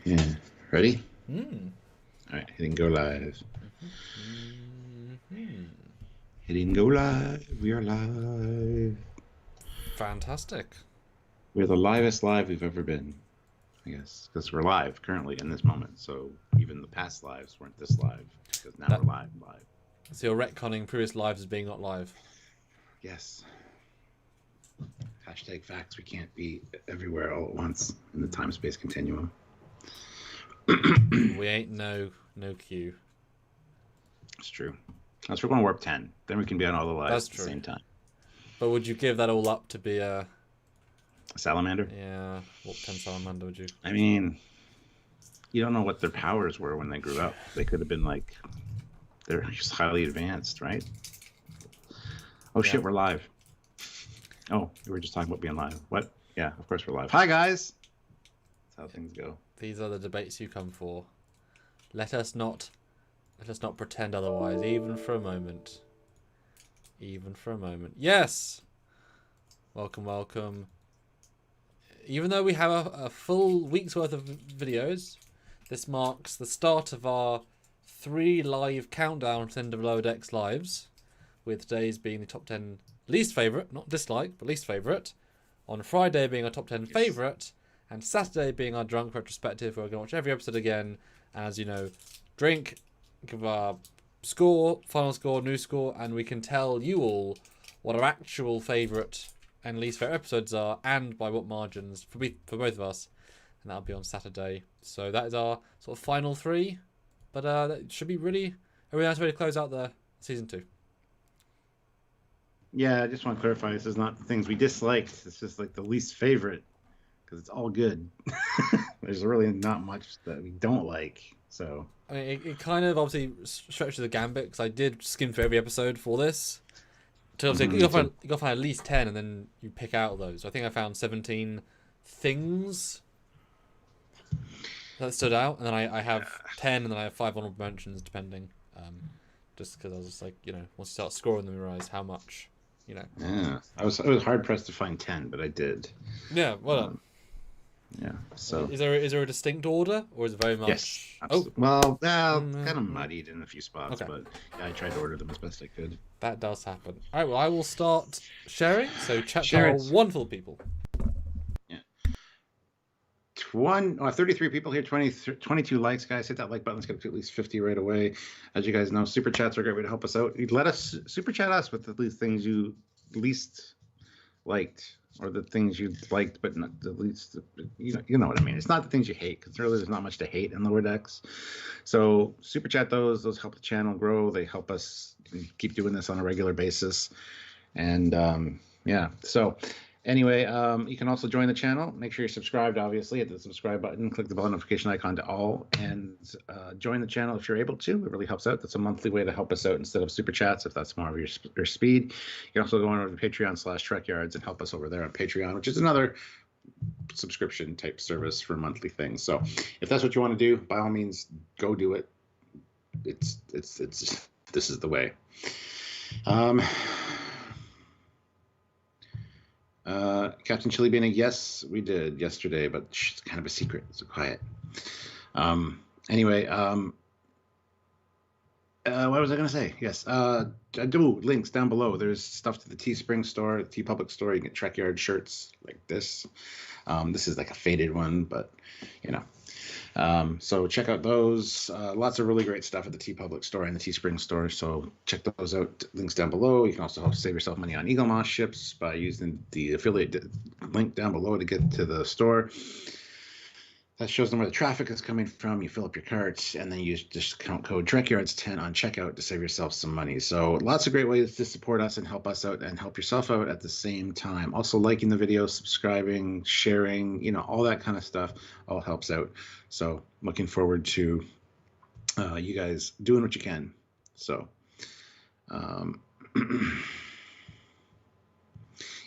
Yeah. Ready? Hmm. All right. Hitting go live. Hmm. Hitting go live. We are live. Fantastic. We're the livest live we've ever been, I guess, because we're live currently in this moment. So even the past lives weren't this live because now That we're live. Live. so you're retconning previous lives as being not live. Yes. Hashtag facts. We can't be everywhere all at once in the time space continuum. We ain't no Q. It's true. Unless we're going to warp 10, then we can be on all the lives That's at the true. same time. But would you give that all up to be A salamander. warp 10 salamander? Would you? I mean, you don't know what their powers were when they grew up. They could have been like they're just highly advanced, right? Oh Yeah. shit, we're live. Oh, we were just talking about being live. What? Yeah, of course we're live. Hi guys. That's how things go. These are the debates you come for. Let us not pretend otherwise, even for a moment. Even for a moment. Yes. Welcome, welcome. Even though we have a full week's worth of videos, this marks the start of our 3 live countdown to end of Lower Decks lives, with today's being the top 10 least favourite, not dislike, but least favourite, on Friday being our top 10 favourite, and Saturday being our Drunk Retrospective, where we're going to watch every episode again, and as you know, drink, give our score, final score, new score, and we can tell you all what our actual favourite and least favourite episodes are, and by what margins for both of us, and that'll be on Saturday. So that is our sort of final 3, but that should be really a really nice way to close out the season 2. Yeah, I just want to clarify. This is not the things we disliked. It's just like the least favorite because it's all good. There's really not much that we don't like. So I mean, it kind of obviously stretches the gambit because I did skim through every episode for this. To obviously, you got to find at least 10, and then you pick out those. I think I found 17 things that stood out, and then I have 10, and then I have 5 honorable mentions depending. Just because I was just like, once you start scoring them, you realize how much, yeah, I was hard pressed to find 10, but I did. Yeah, well done. Yeah. So Is there a distinct order, or is it very much? yes, Oh, absolutely. Well, kind of muddied in a few spots, okay. but yeah, I tried to order them as best I could. That does happen. All right, well, I will start sharing. So chat to Share our it. wonderful people. Yeah. 33 people here, 22 likes, guys. Hit that like button. Let's get to at least 50 right away. As you guys know, super chats are a great way to help us out. Let us super chat us with the things you least liked or the things you liked but not the least. You know what I mean. It's not the things you hate because really there's not much to hate in Lower Decks. So super chat those help the channel grow. They help us keep doing this on a regular basis. And yeah, so anyway, you can also join the channel. Make sure you're subscribed, obviously. Hit the subscribe button, click the bell notification icon to all, and join the channel if you're able to. It really helps out. That's a monthly way to help us out instead of super chats, if that's more of your speed. You can also go on over to Patreon/Trekyards and help us over there on Patreon, which is another subscription type service for monthly things. So if that's what you want to do, by all means, go do it. It's this is the way. Captain Chili being a yes, we did yesterday, but it's kind of a secret, so quiet. Anyway, what was I going to say? Yes, I do links down below. There's stuff to the Teespring store, the T Public store. You can get Trekyard shirts like this. This is like a faded one, but so check out those. Lots of really great stuff at the T Public store and the Teespring store. So check those out. Links down below. You can also help save yourself money on Eagle Moss ships by using the affiliate link down below to get to the store. That shows them where the traffic is coming from. You fill up your carts and then you use discount code Trekyards10 on checkout to save yourself some money. So lots of great ways to support us and help us out and help yourself out at the same time. Also liking the video, subscribing, sharing, all that kind of stuff all helps out. So looking forward to you guys doing what you can. So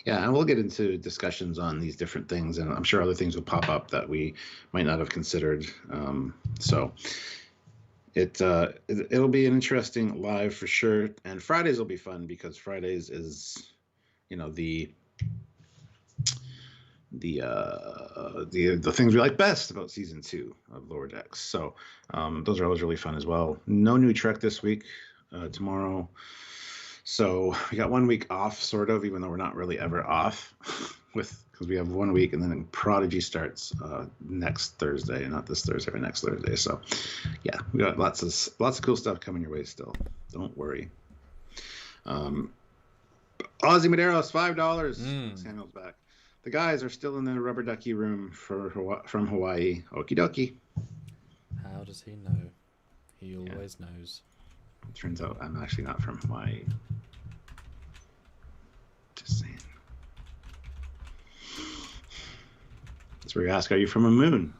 yeah, and we'll get into discussions on these different things, and I'm sure other things will pop up that we might not have considered. So it'll be an interesting live for sure, and Fridays will be fun because Fridays is, the the things we like best about season 2 of Lower Decks. So those are always really fun as well. No new Trek this week. Tomorrow. So we got 1 week off, sort of, even though we're not really ever off, because we have 1 week, and then Prodigy starts next Thursday, not this Thursday, but next Thursday. So yeah, we got lots of cool stuff coming your way still. Don't worry. Aussie Maderos, $5. Samuel's back. The guys are still in the rubber ducky room from Hawaii. Okie dokie. How does he know? He always knows. It turns out I'm actually not from Hawaii. Just saying. That's where you ask, are you from a moon?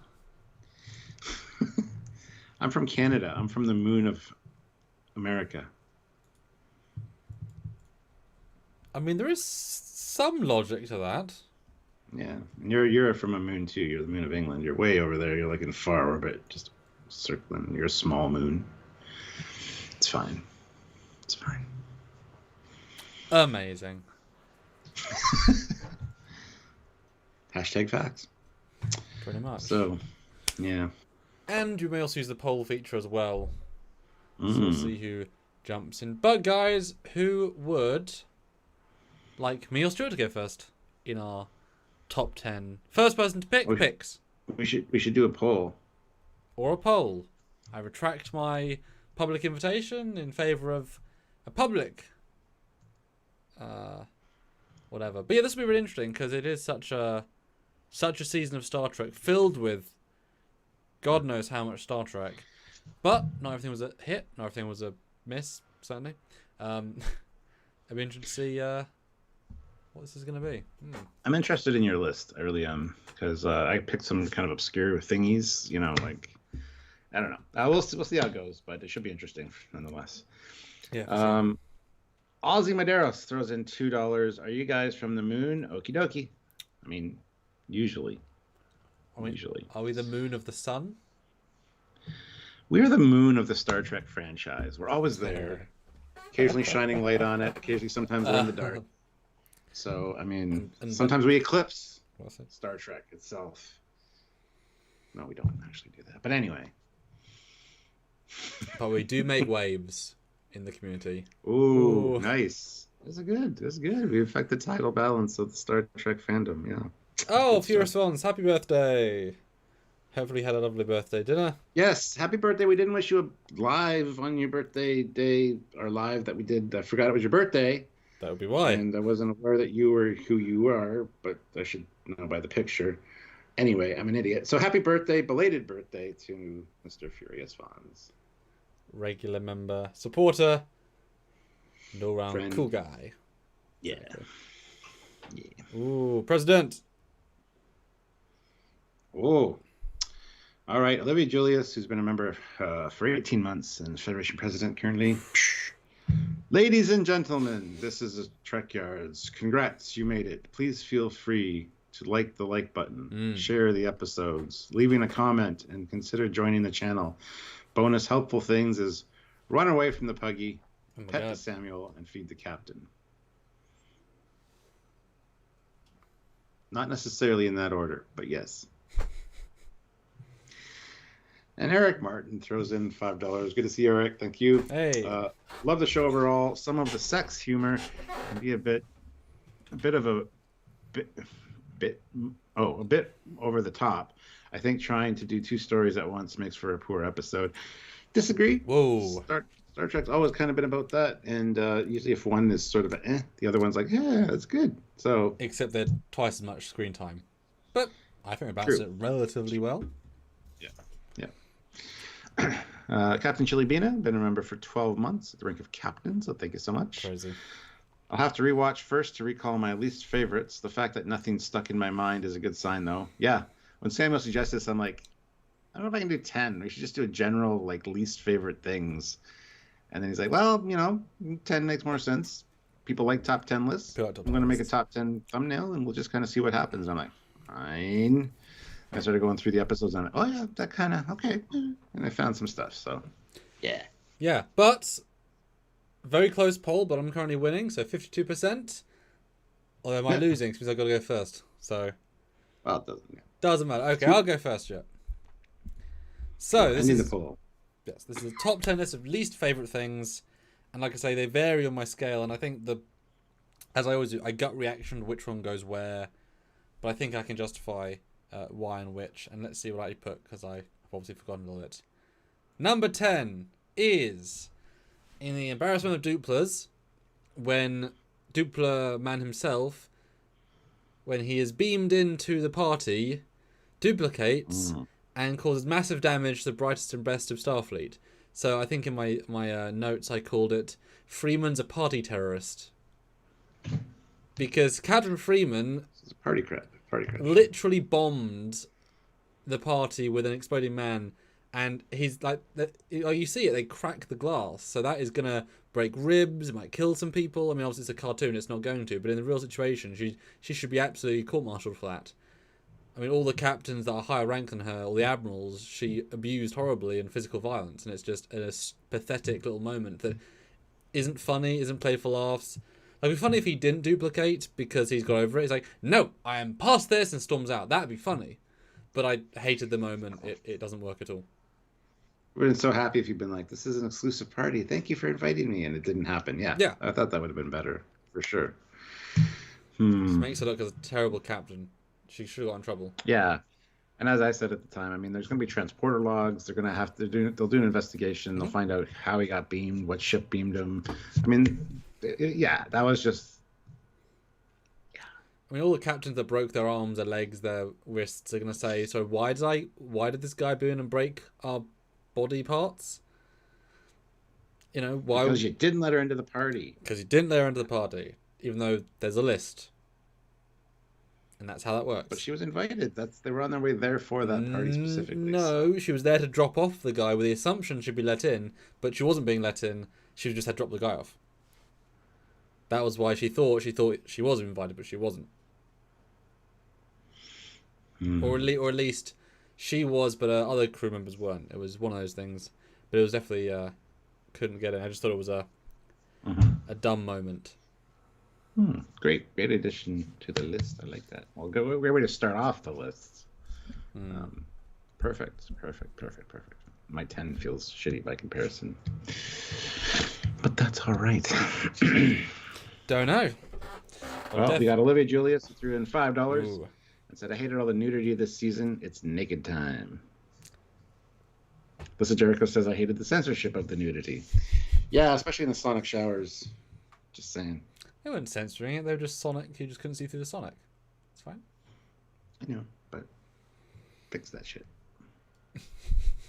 I'm from Canada. I'm from the moon of America. I mean, there is some logic to that. Yeah, and you're from a moon too. You're the moon of England. You're way over there. You're like in far orbit, just circling. You're a small moon. It's fine. It's fine. Amazing. Hashtag facts. Pretty much. So, yeah. And you may also use the poll feature as well. So we'll see who jumps in. But guys, who would like me or Stuart to go first in our top 10? First person to pick picks. We should do a poll. Or a poll. I retract my public invitation in favour of a public whatever. But yeah, this will be really interesting because it is such a season of Star Trek filled with God knows how much Star Trek. But not everything was a hit, not everything was a miss, certainly. I'd be interested to see what this is going to be. I'm interested in your list. I really am, because I picked some kind of obscure thingies, like, I don't know. We'll see how it goes, but it should be interesting nonetheless. Yeah. Aussie Maderos throws in $2. Are you guys from the moon? Okie dokie. I mean, usually. Are we the moon of the sun? We're the moon of the Star Trek franchise. We're always there, occasionally shining light on it. Occasionally, sometimes we're in the dark. So, I mean, sometimes we eclipse Star Trek itself. No, we don't actually do that. But anyway. But we do make waves in the community. Ooh. Nice. That's good. We affect the tidal balance of the Star Trek fandom, yeah. Oh, a few response. Happy birthday. Hopefully you had a lovely birthday dinner. Yes, happy birthday. We didn't wish you a live on your birthday day, or live that we did. I forgot it was your birthday. That would be why. And I wasn't aware that you were who you are, but I should know by the picture. Anyway, I'm an idiot. So happy birthday, belated birthday to Mr. Furious Fonz. Regular member, supporter, and all-round cool guy. Yeah. Ooh, President. Oh. All right, Olivia Julius, who's been a member for 18 months and Federation president currently. Ladies and gentlemen, this is Trekyards. Congrats, you made it. Please feel free to like the like button, share the episodes, leaving a comment, and consider joining the channel. Bonus helpful things is run away from the puggy, pet the Samuel, and feed the captain. Not necessarily in that order, but yes. And Eric Martin throws in $5. Good to see you, Eric. Thank you. Hey. Love the show overall. Some of the sex humor can be a bit over the top. I think trying to do two stories at once makes for a poor episode. Disagree. Whoa. Star Trek's always kind of been about that, and usually if one is sort of the other one's like, yeah, that's good. So except they're twice as much screen time, but I think I balanced it relatively well. Captain Chili Bina, been a member for 12 months at the rank of captain, so thank you so much. Crazy. I'll have to rewatch first to recall my least favorites. The fact that nothing's stuck in my mind is a good sign, though. Yeah, when Samuel suggested this, I'm like, I don't know if I can do 10. We should just do a general, least favorite things. And then he's like, well, 10 makes more sense. People like top 10 lists. I'm going to make a top 10 thumbnail, and we'll just kind of see what happens. And I'm like, fine. I started going through the episodes, and I'm like, oh, yeah, that kind of, okay. And I found some stuff, so, yeah. Yeah, but very close poll, but I'm currently winning, so 52%. Although am I losing, because I've got to go first. So Well, it doesn't. Yeah. Doesn't matter. Okay, I'll go first, yeah. So I need the poll. Yes, this is a top 10 list of least favourite things. And like I say, they vary on my scale. And I think as I always do, I gut reaction which one goes where. But I think I can justify why and which. And let's see what I put, because I've obviously forgotten all it. Number 10 is in the embarrassment of Duplas, when Dupla man himself, when he is beamed into the party, duplicates and causes massive damage to the brightest and best of Starfleet. So I think in my notes I called it Freeman's a party terrorist. Because Captain Freeman party crap. Literally bombed the party with an exploding man, and he's like you see it, they crack the glass, so that is gonna break ribs, it might kill some people. I mean, obviously it's a cartoon, it's not going to, but in the real situation she should be absolutely court-martialed for that. I mean, all the captains that are higher rank than her, all the admirals, she abused horribly in physical violence, and it's just a pathetic little moment that isn't funny, isn't played for laughs. Like, it'd be funny if he didn't duplicate because he's got over it. He's like, no, I am past this, and storms out. That'd be funny. But I hated the moment. It doesn't work at all. We've been so happy if you'd been like, this is an exclusive party. Thank you for inviting me. And it didn't happen. Yeah. I thought that would have been better, for sure. Just makes her look as a terrible captain. She should have got in trouble. Yeah. And as I said at the time, I mean, there's going to be transporter logs. They're going to have to they'll do an investigation. They'll find out how he got beamed, what ship beamed him. I mean, that was just... Yeah. I mean, all the captains that broke their arms, their legs, their wrists are going to say, so why did this guy boom and break our body parts? You know, why? Because you didn't let her into the party. Because you didn't let her into the party, even though there's a list. And that's how that works. But she was invited. They were on their way there for that party specifically. No, she was there to drop off the guy with the assumption she'd be let in, but she wasn't being let in. She just had dropped the guy off. That was why she thought she was invited, but she wasn't. Or at least she was, but other crew members weren't. It was one of those things. But it was definitely couldn't get in. I just thought it was a dumb moment. Great addition to the list. I like that. Well, great way to start off the list. Perfect. My 10 feels shitty by comparison, but that's all right. Don't know. Well, we got Olivia Julius who threw in $5 and said, I hated all the nudity this season. It's naked time. Lisa Jericho says, I hated the censorship of the nudity. Yeah, especially in the sonic showers. Just saying. They weren't censoring it. They were just Sonic. You just couldn't see through the Sonic. It's fine. I know, but fix that shit.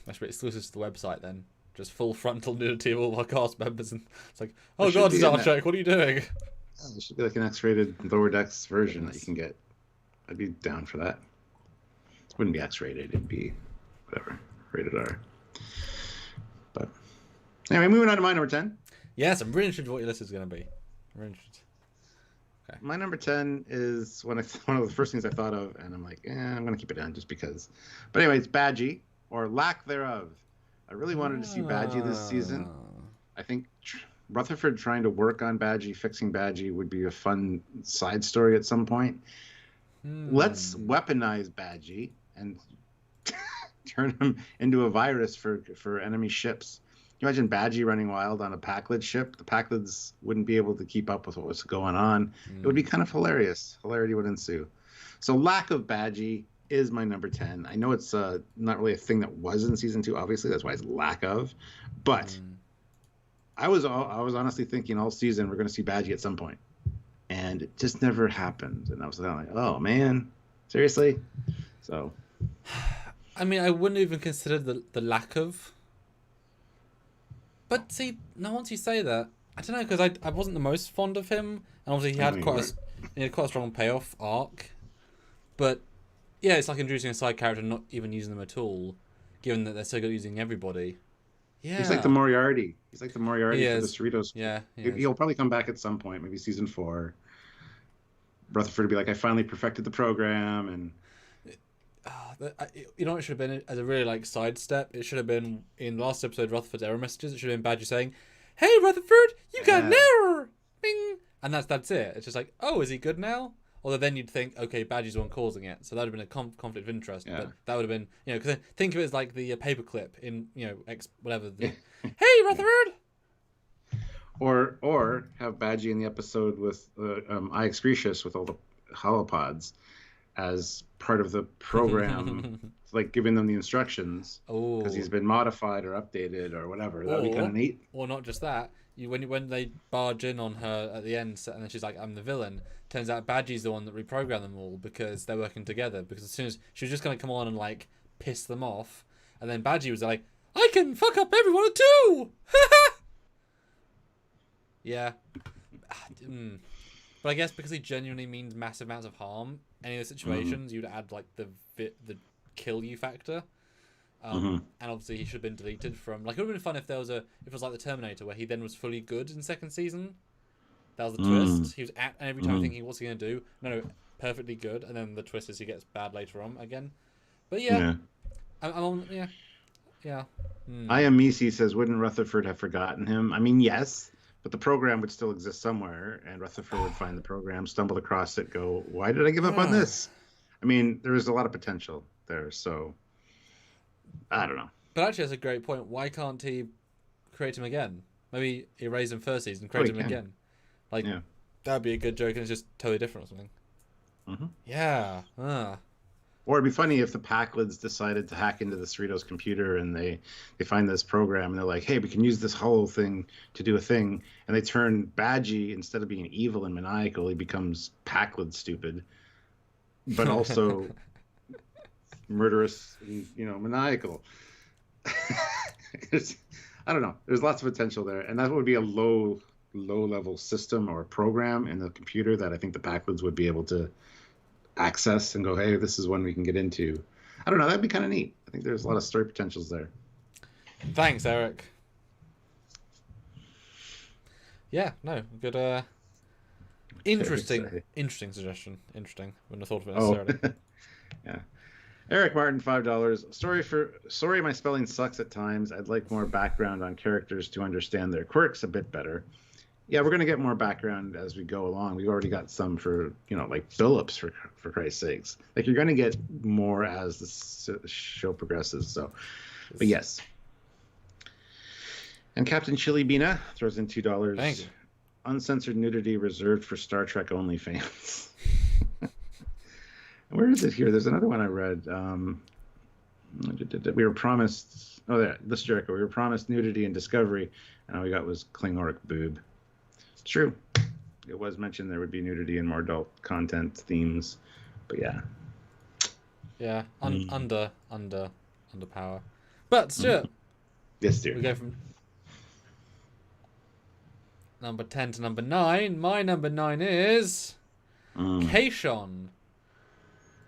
That should be exclusive to the website then. Just full frontal nudity of all our cast members. And it's like, oh God, Star Trek, what are you doing? Yeah, there should be like an X-rated Lower Decks version that you can get. I'd be down for that. It wouldn't be X-rated. It'd be whatever. Rated R. But anyway, moving on to my number 10. Yes, I'm really interested in what your list is going to be. I'm really interested. Okay. My number 10 is one of the first things I thought of, and I'm like, I'm going to keep it down just because. But anyway, it's Badgie, or lack thereof. I really wanted to see Badgie this season. I think Rutherford trying to work on Badgie, fixing Badgie, would be a fun side story at some point. Let's weaponize Badgie and turn him into a virus for enemy ships. Can you imagine Badgie running wild on a Pakled ship? The Paklids wouldn't be able to keep up with what was going on. It would be kind of hilarious. Hilarity would ensue. So lack of Badgie is my number 10. I know it's not really a thing that was in season 2, obviously. That's why it's lack of. But I was honestly thinking all season we're going to see Badgie at some point. And it just never happened. And I was like, oh, man. Seriously? So. I mean, I wouldn't even consider the lack of. But see, now once you say that, I don't know, because I wasn't the most fond of him, and obviously he had quite a strong payoff arc. But yeah, it's like introducing a side character and not even using them at all, given that they're so good at using everybody. Yeah, he's like the Moriarty. He's like the Moriarty for the Cerritos. Yeah, he'll probably come back at some point, maybe season 4. Rutherford will be like, I finally perfected the program, and. You know what it should have been as a really sidestep? It should have been in last episode Rutherford's error messages. It should have been Badger saying, "Hey Rutherford, you got an error!" Bing, and that's it. It's just like, oh, is he good now? Although then you'd think, okay, Badgie's the one causing it, so that would have been a conflict of interest. Yeah. But that would have been, because think of it as like the paperclip in, whatever. Yeah. Hey, Rutherford. Or have Badgie in the episode with I Excretius with all the holopods as part of the program, like giving them the instructions because he's been modified or updated or whatever. That'd be kind of neat. Or not just that. When they barge in on her at the end, and then she's like, "I'm the villain." Turns out Badgie's the one that reprogrammed them all because they're working together. Because as soon as she was just gonna come on and like piss them off, and then Badgie was like, "I can fuck up everyone too." Yeah. But I guess because he genuinely means massive amounts of harm, any of the situations you'd add like the kill you factor. And obviously he should have been deleted from, like, it would have been fun if it was like the Terminator where he then was fully good in second season. That was the twist. He was and every time thinking, what's he gonna do? No, perfectly good, and then the twist is he gets bad later on again. But yeah. I'm on I am Misi says, wouldn't Rutherford have forgotten him? I mean, yes, but the program would still exist somewhere, and Rutherford would find the program, stumble across it, go, why did I give up on this? I mean, there is a lot of potential there, so I don't know. But actually, that's a great point. Why can't he create him again? Maybe erase him first season, create him again. Like, that'd be a good joke, and it's just totally different or something. Yeah. Or it'd be funny if the Packlids decided to hack into the Cerritos computer and they find this program and they're like, hey, we can use this whole thing to do a thing. And they turn Badgie, instead of being evil and maniacal, he becomes Packlid stupid, but also murderous and, maniacal. I don't know. There's lots of potential there. And that would be a low level system or program in the computer that I think the Packlids would be able to access and go, hey, this is one we can get into. I don't know. That'd be kind of neat. I think there's a lot of story potentials there. Thanks, Eric. Yeah, no, good. Interesting suggestion. Interesting. Wouldn't have thought of it necessarily. Yeah. Eric Martin, $5. Sorry, my spelling sucks at times. I'd like more background on characters to understand their quirks a bit better. Yeah, we're going to get more background as we go along. We've already got some for, like Billups, for Christ's sakes. Like, you're going to get more as the show progresses. So, but yes. And Captain Chili Bina throws in $2. Thank you. Uncensored nudity reserved for Star Trek only fans. Where is it here? There's another one I read. We were promised... Oh, yeah, this Jericho. We were promised nudity in Discovery, and all we got was Klingoric boob. It's true. It was mentioned there would be nudity and more adult content themes, but yeah. Yeah, under power. But Stuart. Yes, dear. We go from number 10 to number 9. My number 9 is Keishon,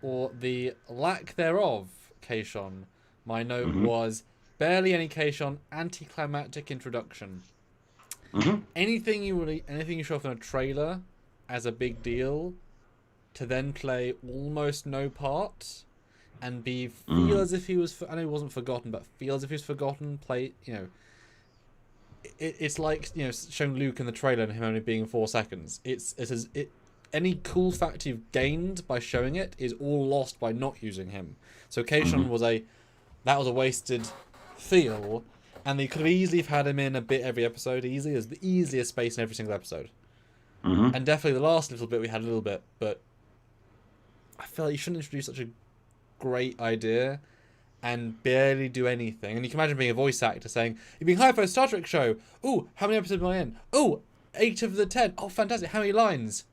or the lack thereof Keishon. My note was barely any Keishon, anticlimactic introduction. Anything you show off in a trailer as a big deal, to then play almost no part and feel as if he was. I know he wasn't forgotten, but feel as if he was forgotten. It's like showing Luke in the trailer and him only being 4 seconds. Any cool fact you've gained by showing it is all lost by not using him. So Keishon was a wasted feel. And they could have easily had him in a bit every episode, easily. There's the easiest space in every single episode. And definitely the last little bit we had a little bit, but I feel like you shouldn't introduce such a great idea and barely do anything. And you can imagine being a voice actor saying, "You're being hired for a Star Trek show. Oh, how many episodes am I in? Oh, 8 of the 10. Oh, fantastic. How many lines?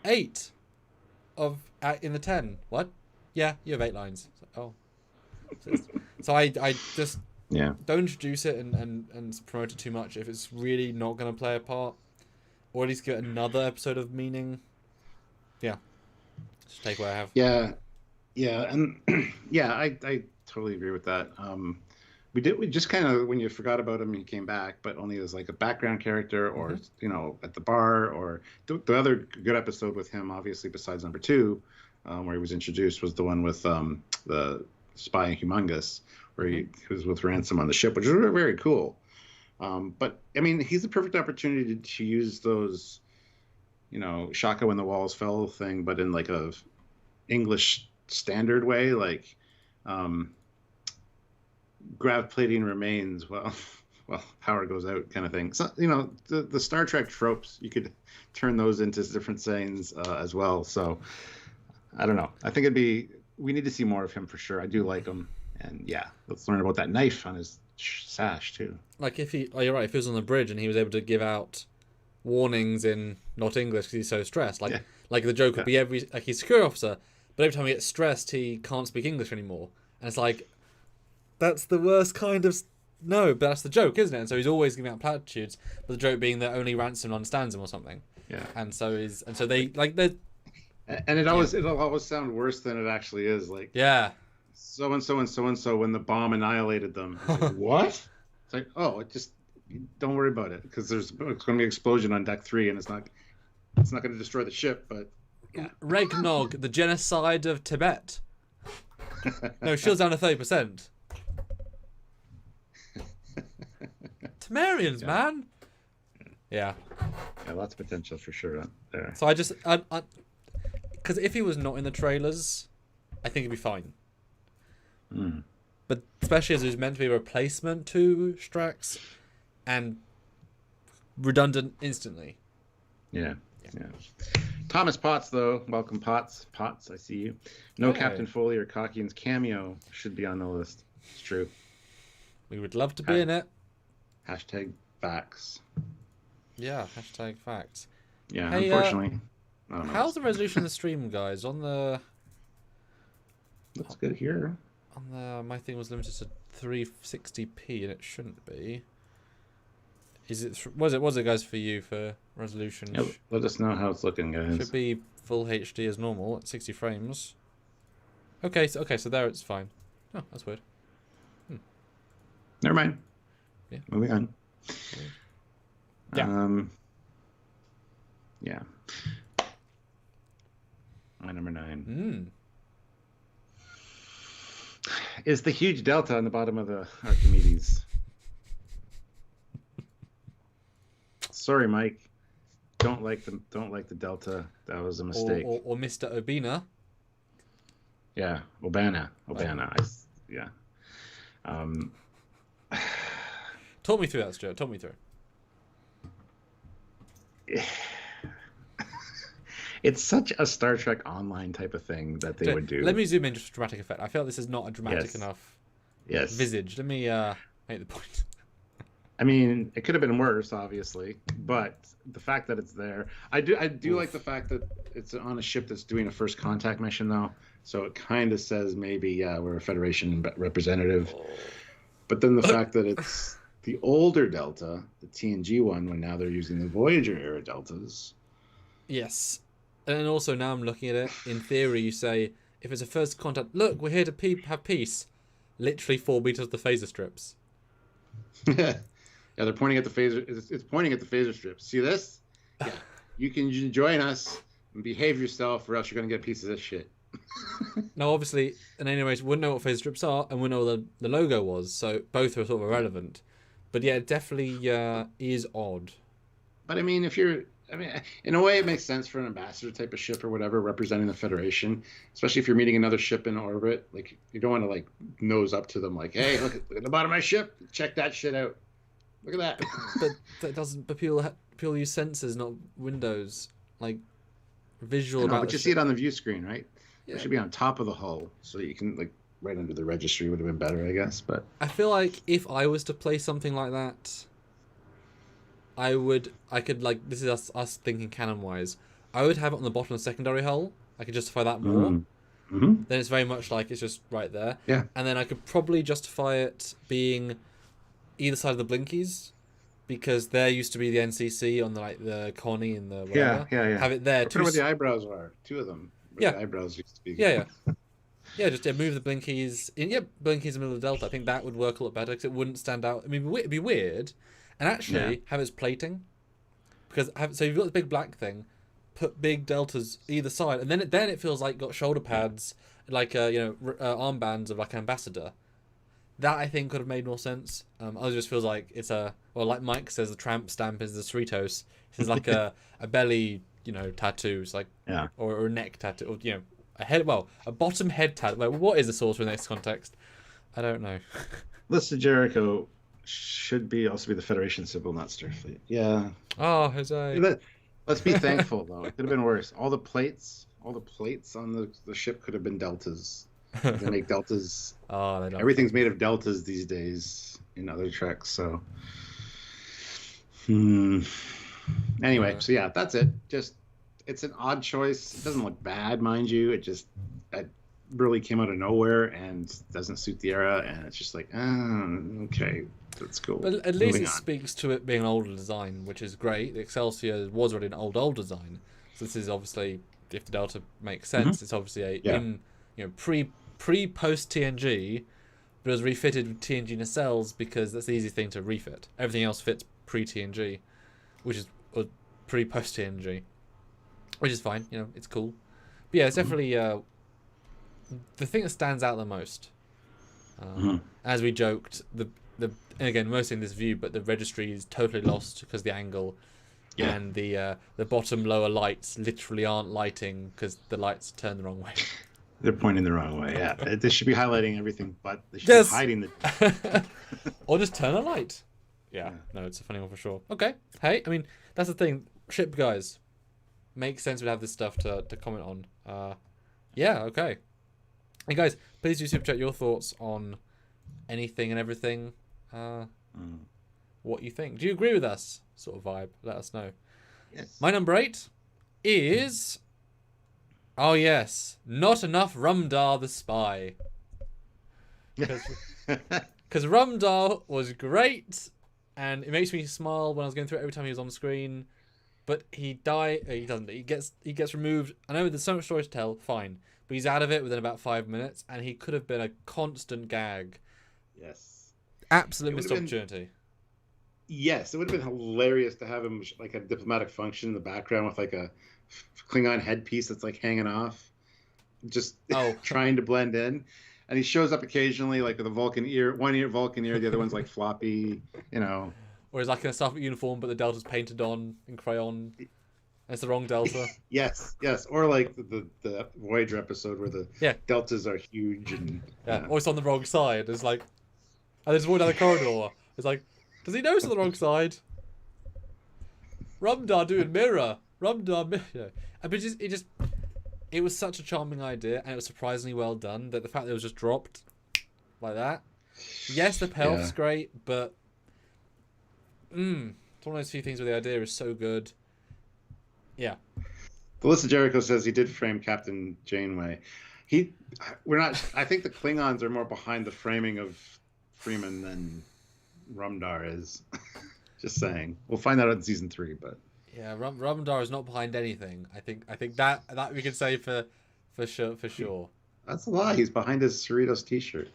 8 in the 10. What? Yeah, you have 8 lines. So I just... Yeah. Don't introduce it and promote it too much if it's really not going to play a part. Or at least give it another episode of meaning. Yeah. Just take what I have. Yeah. And I totally agree with that. We just kind of, when you forgot about him, he came back, but only as like a background character or, at the bar, or the other good episode with him, obviously, besides number 2, where he was introduced, was the one with the Spy and Humongous, where he was with Ransom on the ship, which was very, very cool. But I mean, he's the perfect opportunity to use those Shaka when the walls fell thing, but in like a English standard way, like grav plating remains well, power goes out kind of thing. So the Star Trek tropes, you could turn those into different sayings as well. So I don't know. I think we need to see more of him for sure. I do like him, and yeah, let's learn about that knife on his sash too. Like you're right. If he was on the bridge and he was able to give out warnings in not English because he's so stressed, like the joke would be he's a security officer, but every time he gets stressed, he can't speak English anymore, and it's like that's the worst kind of. No, but that's the joke, isn't it? And so he's always giving out platitudes, but the joke being that only Ransom understands him or something. Yeah. And so they. And it'll always sound worse than it actually is. Like, yeah, so and so and so and so when the bomb annihilated them. It's like, what? It's like, oh, don't worry about it, because it's going to be an explosion on deck 3, and it's not going to destroy the ship, but yeah. Regnog, the genocide of Tibet. No, shields down to 30%. Temerians, man. Yeah. Yeah, lots of potential for sure there. So because if he was not in the trailers, I think he'd be fine. Mm. But especially as he was meant to be a replacement to Strax, and redundant instantly. Yeah. Thomas Potts, though. Welcome, Potts. Potts, I see you. No Captain Foley or Cockian's cameo should be on the list. It's true. We would love to be in it. Hashtag facts. Yeah, hashtag facts. Yeah, hey, unfortunately. How's the resolution of the stream, guys? Looks good here. My thing was limited to 360p, and it shouldn't be. Was it, guys, for you for resolution? Yeah, let us know how it's looking, guys. Should be full HD as normal at 60 frames. Okay, so there it's fine. Oh, that's weird. Never mind. Yeah. Moving on. Yeah. Yeah. My number 9 is the huge delta on the bottom of the Archimedes. Sorry, Mike. Don't like the delta. That was a mistake. Or Mr. Obina. Yeah, Obana. Yeah. Talk me through that, Stuart. Talk me through. It's such a Star Trek Online type of thing that they would do. Let me zoom in just for dramatic effect. I feel like this is not a dramatic enough visage. Let me make the point. I mean, it could have been worse, obviously, but the fact that it's there, I do like the fact that it's on a ship that's doing a first contact mission, though. So it kind of says maybe we're a Federation representative. But then the fact that it's the older Delta, the TNG one, when now they're using the Voyager era Deltas. Yes. And also now I'm looking at it, in theory you say, if it's a first contact, look, we're here to have peace. Literally 4 meters of the phaser strips. Yeah, they're pointing at the phaser. It's pointing at the phaser strips. See this? Yeah. You can join us and behave yourself, or else you're going to get pieces of shit. Now, obviously, in any way, we wouldn't know what phaser strips are, and we know what the logo was, so both are sort of irrelevant. But yeah, it definitely is odd. But I mean, in a way, it makes sense for an ambassador type of ship or whatever representing the Federation, especially if you're meeting another ship in orbit. Like, you don't want to like nose up to them like, "Hey, look at the bottom of my ship. Check that shit out. Look at that." But that doesn't. But people use sensors, not windows. Like visual. But you see it on the view screen, right? Yeah. It should be on top of the hull, so you can like right under the registry would have been better, I guess. But I feel like if I was to play something like that, I could like, this is us thinking canon wise, I would have it on the bottom of the secondary hull. I could justify that more. Mm-hmm. Then it's very much like it's just right there. Yeah. And then I could probably justify it being either side of the blinkies, because there used to be the NCC on the Connie and the whatever. Yeah. Have it there. Where the eyebrows are. 2 of them. Yeah. The eyebrows used to be. Yeah. Just move the blinkies in. Yeah, blinkies in the middle of the delta. I think that would work a lot better because it wouldn't stand out. I mean, it'd be weird, and actually have its plating, because so you've got the big black thing, put big deltas either side, and then it feels like got shoulder pads, like armbands of like an ambassador. That I think could have made more sense. Others just feels like it's like Mike says, the tramp stamp is the Cerritos. This is like a belly tattoos, like Yeah. or a neck tattoo, or a bottom head tattoo. Like, what is the sorcerer in this context? I don't know. List of Jericho should also be the Federation symbol, not Starfleet. Yeah. Oh, Jose. Let's be thankful though. It could have been worse. All the plates on the ship could have been deltas. They make deltas. Oh, they don't. Everything's made of deltas these days in other treks. So, anyway, so yeah, that's it. Just it's an odd choice. It doesn't look bad, mind you. It really came out of nowhere and doesn't suit the era. And it's just like, okay, that's cool. But at least it speaks to it being an older design, which is great. The Excelsior was already an old design. So this is obviously, if the Delta makes sense, it's obviously post TNG, but it was refitted with TNG nacelles because that's the easiest thing to refit. Everything else fits pre TNG, which is pre post TNG, which is fine. It's cool. But yeah, it's definitely the thing that stands out the most. As we joked, and again, mostly in this view, but the registry is totally lost because the angle. Yeah. And the bottom lower lights literally aren't lighting because the lights turn the wrong way. They're pointing the wrong way. Yeah, they should be highlighting everything, but they should be hiding the. Or just turn a light. Yeah, no, it's a funny one for sure. Okay, hey, I mean that's the thing. Ship guys, makes sense. We have this stuff to comment on. Yeah, okay. Hey guys, please do super chat your thoughts on anything and everything. What you think? Do you agree with us? Sort of vibe. Let us know. Yes. My number 8 is. Oh yes, not enough Rumdar the spy. Because Rumdar was great, and it makes me smile when I was going through it every time he was on screen. But he doesn't. He gets removed. I know there's so much story to tell. Fine, but he's out of it within about 5 minutes, and he could have been a constant gag. Yes. Absolute missed opportunity. Yes, it would have been hilarious to have him like a diplomatic function in the background with like a Klingon headpiece that's like hanging off, just trying to blend in. And he shows up occasionally, like with a Vulcan ear, one ear Vulcan ear, the other one's like floppy, Or he's like in a Starfleet uniform, but the Delta's painted on in crayon. It's the wrong Delta. Yes. Or like the Voyager episode where the Deltas are huge and or it's on the wrong side. It's like, and there's one down the corridor. It's like, does he know it's on the wrong side? Rumdar doing mirror. Rumdar mirror. But it was such a charming idea, and it was surprisingly well done. That the fact that it was just dropped like that. Yes, the payoff's great, but it's one of those few things where the idea is so good. Yeah. The list of Jericho says he did frame Captain Janeway. I think the Klingons are more behind the framing of Freeman than Rumdar is. Just saying. We'll find out in season 3, but yeah, Rumdar is not behind anything. I think that we can say for sure. That's a lie. He's behind his Cerritos t-shirt.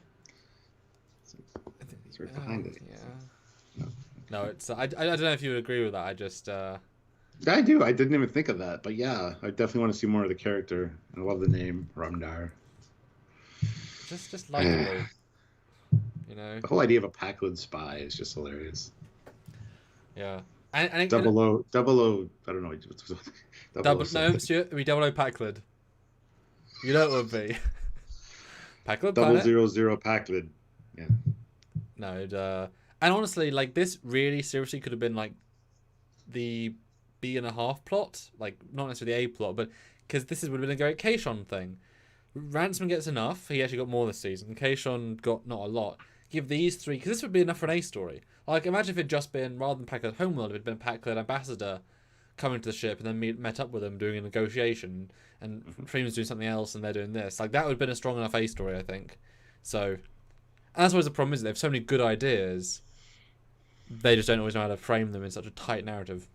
He's right behind it. Yeah. No, it's I don't know if you would agree with that. I do. I didn't even think of that, but yeah, I definitely want to see more of the character. I love the name Rumdar. Just likable. The whole idea of a Pakled spy is just hilarious. Yeah. And double O. I don't know. No, Stuart, it'd be double O Pakled. You know what it would be. Pakled 000 Pakled. Yeah. No, and honestly, like this really seriously could have been like the B.5 plot, like not necessarily the A plot, but because this would have been a great Kayshon thing. Ransom gets enough. He actually got more this season. Kayshon got not a lot. Give these 3, because this would be enough for an A story. Like, imagine if it'd just been, rather than Packard Homeworld, if it'd been Packard Ambassador coming to the ship and then met up with them doing a negotiation, and Freeman's doing something else and they're doing this. Like, that would have been a strong enough A story, I think. So, and that's always the problem, is they have so many good ideas, they just don't always know how to frame them in such a tight narrative.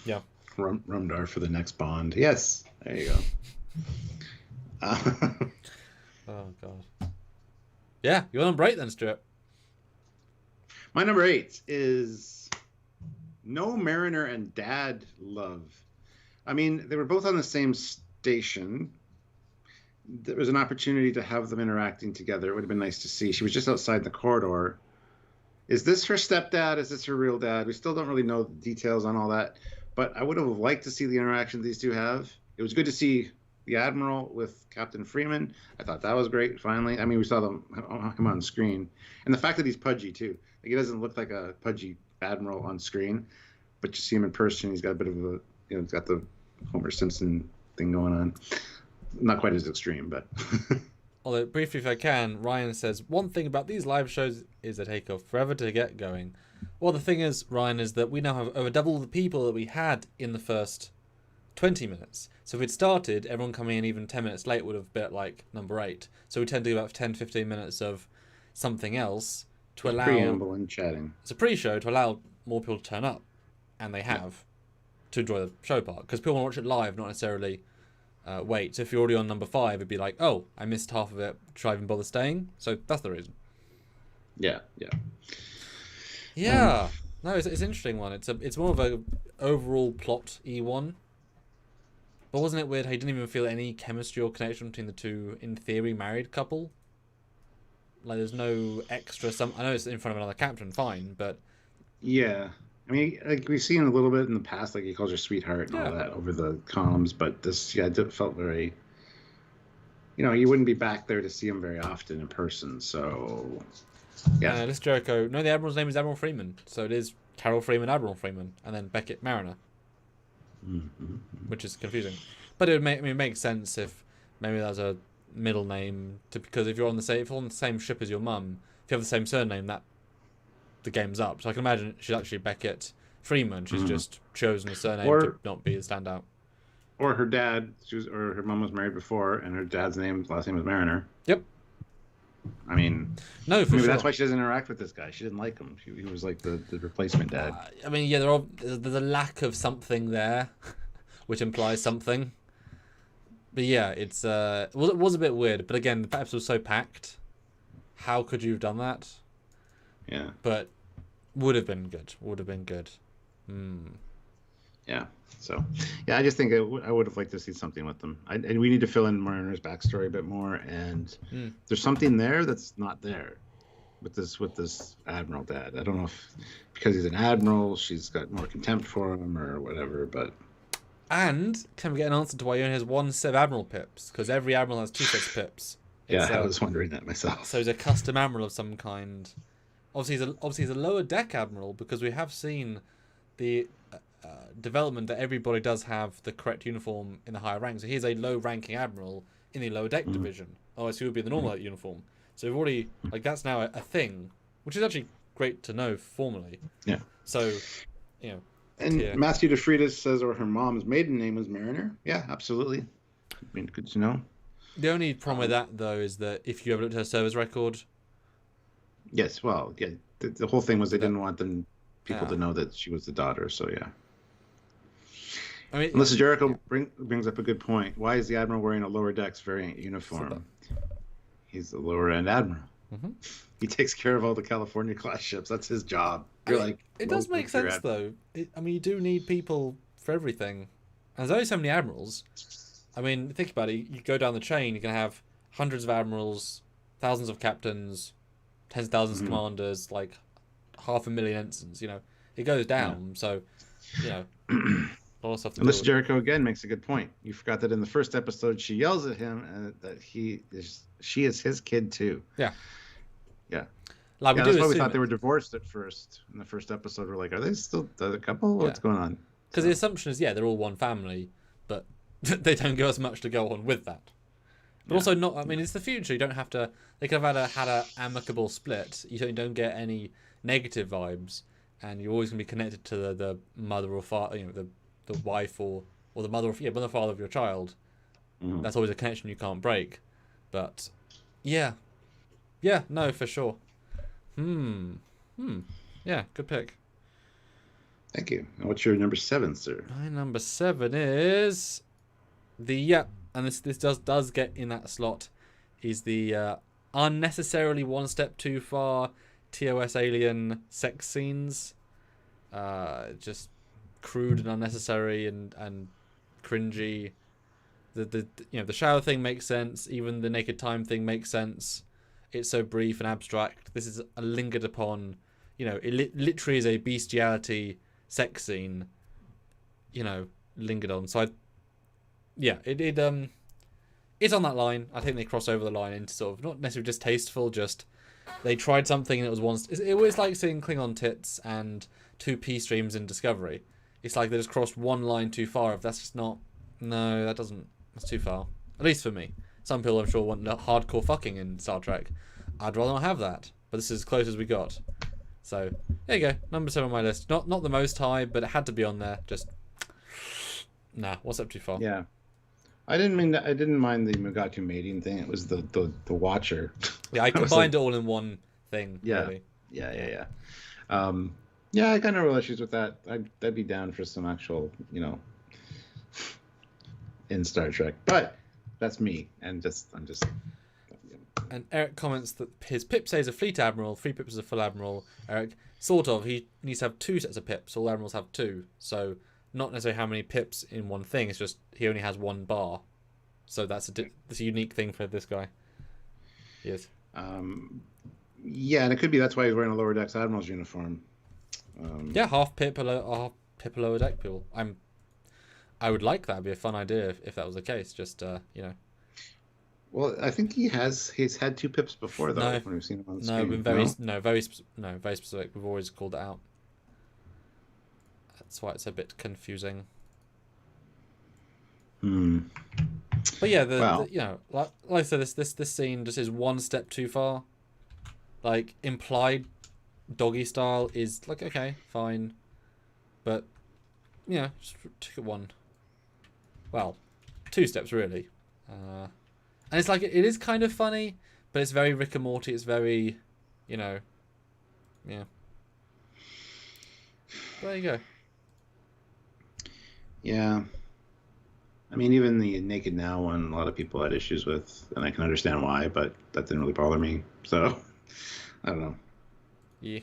Yeah. Rumdar for the next Bond. Yes, there you go. Oh, God. Yeah, you're on break then, Stuart. My number 8 is No Mariner and Dad Love. I mean, they were both on the same station. There was an opportunity to have them interacting together. It would have been nice to see. She was just outside the corridor. Is this her stepdad? Is this her real dad? We still don't really know the details on all that. but I would have liked to see the interaction these two have. It was good to see the Admiral with Captain Freeman. I thought that was great. Finally, I mean, we saw him on screen, and the fact that he's pudgy too. Like, he doesn't look like a pudgy Admiral on screen, but you see him in person. He's got a bit of a, he's got the Homer Simpson thing going on. Not quite as extreme, but. Although, briefly, if I can, Ryan says, one thing about these live shows is they take off forever to get going. Well, the thing is, Ryan, is that we now have over double the people that we had in the first 20 minutes. So if we'd started, everyone coming in even 10 minutes late would have been like number 8. So we tend to do about 10-15 minutes of something else to allow... Preamble and chatting. It's a pre-show to allow more people to turn up. And they have to enjoy the show part. Because people want to watch it live, not necessarily... wait, so if you're already on number 5, it'd be like, oh, I missed half of it. Should I even bother staying? So that's the reason. Yeah. No, it's an interesting one. It's more of a overall plot E1. But wasn't it weird how you didn't even feel any chemistry or connection between the two, in theory, married couple? Like, there's no extra... I know it's in front of another captain, fine, but... Yeah. I mean, like, we've seen a little bit in the past, like, he calls her sweetheart and all that over the comms, but this, it felt very... you wouldn't be back there to see him very often in person, so... Yeah. This Jericho... No, the Admiral's name is Admiral Freeman, so it is Carol Freeman, Admiral Freeman, and then Beckett Mariner. Mm-hmm. Which is confusing. But it would make sense if maybe there's a middle name, because if you're on the same ship as your mum, if you have the same surname, that the game's up. So I can imagine she's actually Beckett Freeman. She's just chosen a surname to not be a standout. Or her dad, or her mum was married before, and her dad's last name was Mariner. Yep. I mean, no, for sure. That's why she doesn't interact with this guy. She didn't like him. He was like the replacement dad. I mean, yeah, there's a lack of something there, which implies something. But yeah, it was a bit weird. But again, the episode was so packed. How could you have done that? Yeah. But would have been good. Yeah. So, yeah, I just think I would have liked to see something with them. And we need to fill in Mariner's backstory a bit more. And there's something there that's not there with this Admiral dad. I don't know if because he's an admiral, she's got more contempt for him or whatever. But can we get an answer to why he only has one set of Admiral pips? Because every Admiral has 2 sets of pips. I was wondering that myself. So he's a custom Admiral of some kind. Obviously, he's a lower deck Admiral because we have seen the development that everybody does have the correct uniform in the higher rank. So he's a low-ranking Admiral in the lower deck division. Otherwise, he would be the normal uniform. So we've already, that's now a thing, which is actually great to know formally. Yeah. So, And Matthew DeFreitas says, or her mom's maiden name was Mariner. Yeah, absolutely. I mean, good to know. The only problem with that, though, is that if you ever looked at her service record... Yes, well, yeah. The whole thing was they didn't want people to know that she was the daughter, so yeah. I mean, Melissa Jericho brings up a good point. Why is the Admiral wearing a lower decks variant uniform? He's the lower end Admiral. Mm-hmm. He takes care of all the California class ships. That's his job. It does make sense, though. You do need people for everything. And there's only so many Admirals. I mean, think about it. You go down the chain, you can have hundreds of Admirals, thousands of captains, tens of thousands of commanders, 500,000 ensigns. It goes down. So, a lot of stuff to Melissa Jericho again makes a good point. You forgot that in the first episode, she yells at him and that she is his kid too. Yeah. Yeah. That's why we thought they were divorced at first. In the first episode, we're like, are they still a couple? What's going on? Because the assumption is, they're all one family, but they don't give us much to go on with that. But also not. I mean, it's the future. You don't have to. They could have had a amicable split. You don't get any negative vibes, and you're always going to be connected to the mother or father, the wife or the mother or father of your child. Mm. That's always a connection you can't break. But yeah, no, for sure. Yeah, good pick. Thank you. What's your number 7, sir? My number 7 is and this does get in that slot, is the unnecessarily one step too far TOS alien sex scenes. Just crude and unnecessary and cringy. The shower thing makes sense. Even the naked time thing makes sense. It's so brief and abstract. This is a lingered upon. It literally is a bestiality sex scene. lingered on. So it's on that line. I think they cross over the line into sort of not necessarily distasteful, just they tried something and it was once. It was like seeing Klingon tits and 2P streams in Discovery. It's like they just crossed one line too far. If that's just not, no, that doesn't. That's too far. At least for me. Some people, I'm sure, want hardcore fucking in Star Trek. I'd rather not have that. But this is as close as we got. So there you go. Number 7 on my list. Not the most high, but it had to be on there. Just nah. What's up too far? Yeah. I didn't mind the Mugatu mating thing. It was the Watcher. Yeah, I combined it all in one thing. Yeah. Really. Yeah. Yeah, I got no real issues with that. I'd be down for some actual, in Star Trek. But that's me, and I'm just. And Eric comments that his pip says a fleet admiral, 3 pips is a full admiral. Eric, sort of. He needs to have 2 sets of pips. All admirals have 2, so not necessarily how many pips in one thing. It's just he only has 1 bar, so that's a unique thing for this guy. Yes. Yeah, and it could be that's why he's wearing a lower decks admiral's uniform. Yeah, half pip a lower deck people. I would like that. It'd be a fun idea if that was the case. Just Well, I think he's had 2 pips before though. No. When we've seen him on the No, screen. been very specific. We've always called it out. That's why it's a bit confusing. But yeah, like I said, this scene just is one step too far. Like implied doggy style is like okay, fine, but just took it 2 steps really. And it's like it is kind of funny, but it's very Rick and Morty. It's very, yeah. There you go. Yeah. I mean, even the Naked Now one, a lot of people had issues with, and I can understand why, but that didn't really bother me. So, I don't know. Yeah.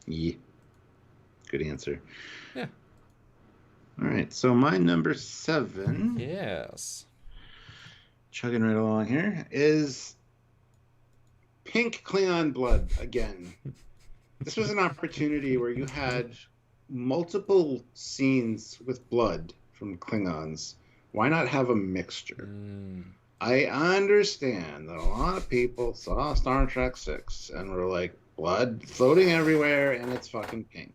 Good answer. Yeah. All right. So my number 7. Yes. Chugging right along here is pink Klingon blood again. This was an opportunity where you had multiple scenes with blood from Klingons. Why not have a mixture? I understand that a lot of people saw Star Trek 6 and were like, blood floating everywhere and it's fucking pink.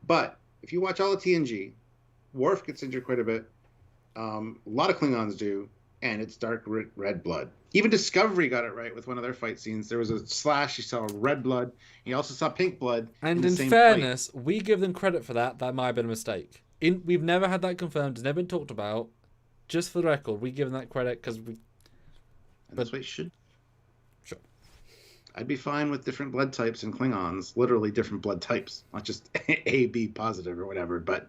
But if you watch all of TNG, Worf gets injured quite a bit. A lot of Klingons do, and it's dark red blood. Even Discovery got it right with one of their fight scenes. There was a slash, you saw red blood. You also saw pink blood. And in fairness, we give them credit for that. That might have been a mistake. We've never had that confirmed. It's never been talked about. Just for the record, we give them that credit because we... That's what you should. Sure. I'd be fine with different blood types in Klingons. Literally different blood types. Not just A, B positive or whatever, but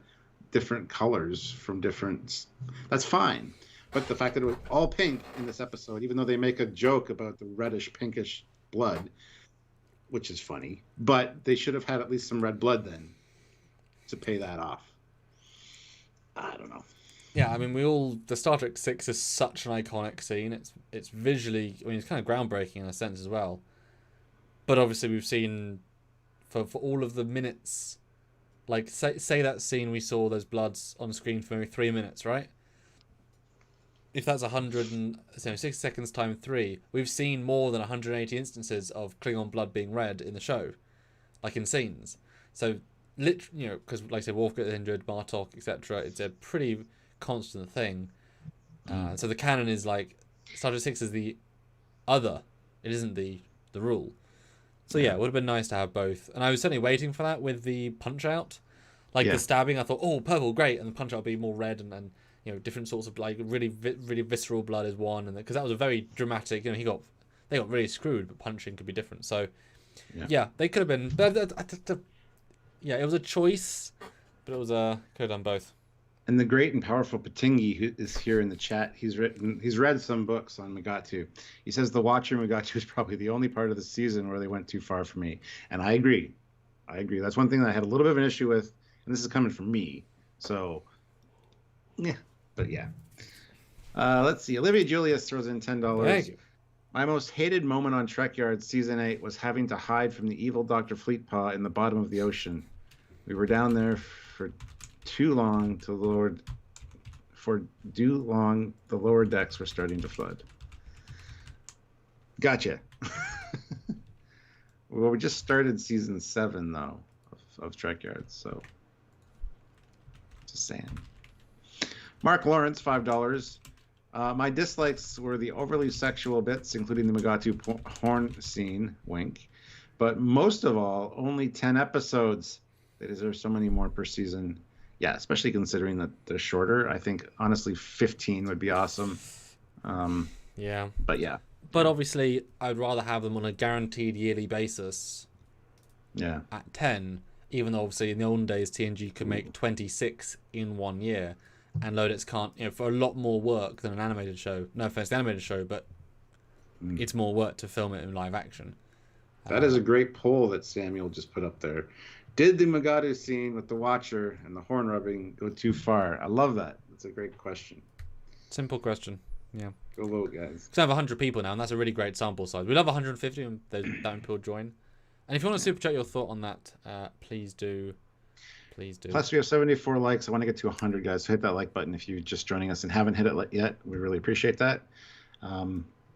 different colors from different... That's fine. But the fact that it was all pink in this episode, even though they make a joke about the reddish, pinkish blood, which is funny, but they should have had at least some red blood then to pay that off. I don't know. Yeah, I mean, the Star Trek 6 is such an iconic scene. It's visually, I mean, it's kind of groundbreaking in a sense as well. But obviously we've seen, for all of the minutes, like, say that scene we saw those bloods on screen for maybe 3 minutes, right? If that's 160 seconds times 3, we've seen more than 180 instances of Klingon blood being red in the show, like in scenes. So, because like I said, Worf gets injured, Martok, etc. It's a pretty constant thing. So the canon is like Star Trek 6 is the other. It isn't the rule. So yeah, it would have been nice to have both. And I was certainly waiting for that with the Punch Out, the stabbing. I thought, oh, purple, great, and the Punch Out would be more red and different sorts of like really visceral blood is one, and because that was a very dramatic. They got really screwed, but punching could be different. So yeah they could have been. But it was a choice, but it was could have done both. And the great and powerful Patingi, who is here in the chat, he's read some books on Mugatu. He says the Watcher Mugatu is probably the only part of the season where they went too far for me, and I agree. That's one thing that I had a little bit of an issue with, and this is coming from me. So yeah. But yeah. Let's see. Olivia Julius throws in $10. Thank you. My most hated moment on Trekyards Season 8 was having to hide from the evil Dr. Fleetpaw in the bottom of the ocean. We were down there for too long to lower. For too long, the lower decks were starting to flood. Gotcha. Well, we just started season 7 though of Trekyards, so just saying. Mark Lawrence, $5. My dislikes were the overly sexual bits, including the Megatu horn scene, wink. But most of all, only 10 episodes. They deserve so many more per season. Yeah, especially considering that they're shorter. I think, honestly, 15 would be awesome. Yeah. But yeah. But obviously, I'd rather have them on a guaranteed yearly basis. Yeah. At 10, even though obviously in the olden days, TNG could make 26 in 1 year. And Lodex can't, for a lot more work than an animated show. No offense to the animated show, but it's more work to film it in live action. That is a great poll that Samuel just put up there. Did the Megatu scene with the Watcher and the horn rubbing go too far? I love that. That's a great question. Simple question. Yeah. Go vote, guys. Because I have 100 people now, and that's a really great sample size. We'd love 150, and that many people join. And if you want to super chat your thought on that, please do. Please do. Plus, we have 74 likes. I want to get to 100, guys. So hit that like button if you're just joining us and haven't hit it yet. We really appreciate that.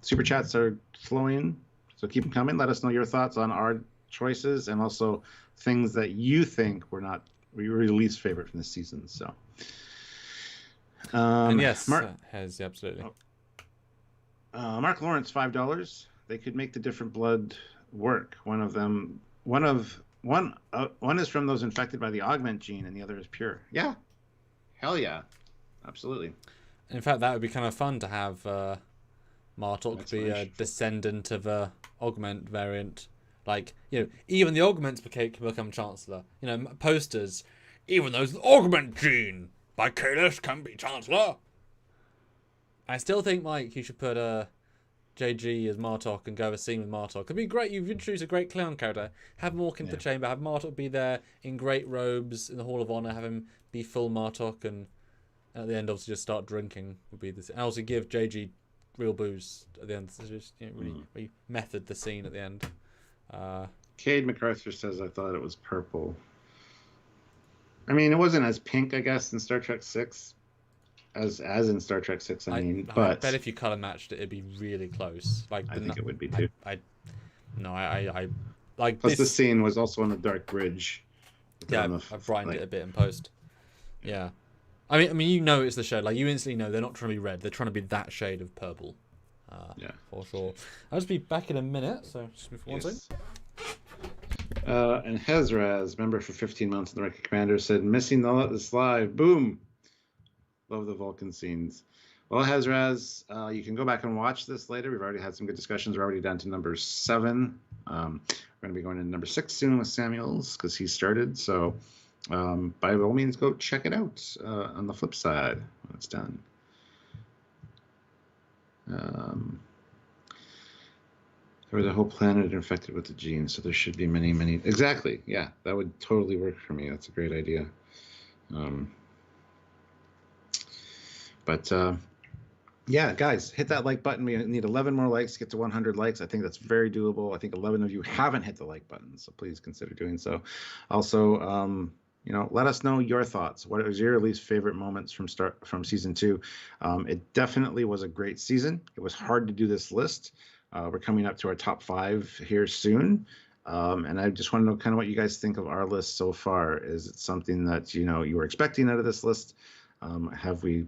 Super chats are flowing, so keep them coming. Let us know your thoughts on our choices and also things that you think were your least favorite from this season. So, and yes, has absolutely. Mark Lawrence, $5. They could make the different blood work. One is from those infected by the augment gene, and the other is pure. Yeah, hell yeah, absolutely. In fact, that would be kind of fun to have Martok be a descendant of a augment variant. Like, even the augments can become Chancellor. Posters, even those augment gene by Kalis can be Chancellor. I still think, Mike, you should put JG as Martok and go have a scene with Martok. It'd be great. You've introduced a great clown character. Have him walk into the chamber. Have Martok be there in great robes in the Hall of Honor. Have him be full Martok, and at the end, obviously, just start drinking. Would be this. And also give JG real booze at the end. So just really method the scene at the end. Cade MacArthur says, I thought it was purple. I mean, it wasn't as pink, I guess, in Star Trek 6 as in Star Trek 6, I bet if you color matched it, it'd be really close. Like, I think it would be too. I like. Plus, this scene was also on a dark bridge. Yeah, I've brightened it a bit in post. Yeah. I mean, it's the shade. Like, you instantly know they're not trying to be red. They're trying to be that shade of purple. For sure. I'll just be back in a minute, so just move for 1 second. And Hezraz, member for 15 months in the Record Commander, said, missing this live. Boom. Love the Vulcan scenes. Well, Hezraz, you can go back and watch this later. We've already had some good discussions. We're already down to number 7. We're going to be going to number 6 soon with Samuels because he started. So by all means, go check it out on the flip side when it's done. Or the whole planet infected with the gene, so there should be many. Exactly, yeah, that would totally work for me. That's a great idea. Yeah, guys, hit that like button. We need 11 more likes to get to 100 likes. I think that's very doable. I think 11 of you haven't hit the like button, so please consider doing so. Also, let us know your thoughts. What was your least favorite moments from season 2? It definitely was a great season. It was hard to do this list. We're coming up to our top 5 here soon. And I just want to know kind of what you guys think of our list so far. Is it something that, you were expecting out of this list? Have we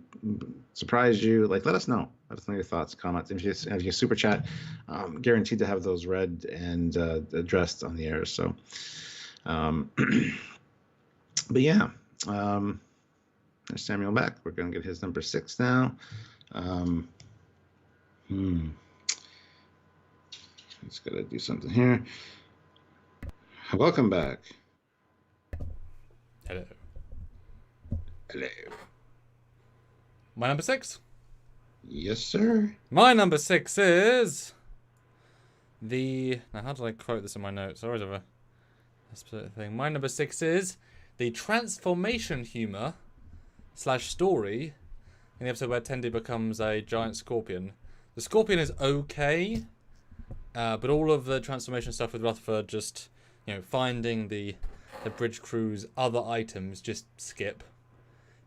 surprised you? Like, let us know. Let us know your thoughts, comments. If you super chat, guaranteed to have those read and addressed on the air. So, but yeah, there's Samuel back. We're going to get his number 6 now. Just got to do something here. Welcome back. Hello. Hello. My number 6? Yes, sir. My number 6 is now how did I quote this in my notes? I always have a specific thing. My number 6 is the transformation humor / story in the episode where Tendi becomes a giant scorpion. The scorpion is okay, but all of the transformation stuff with Rutherford, just finding the bridge crew's other items, just skip.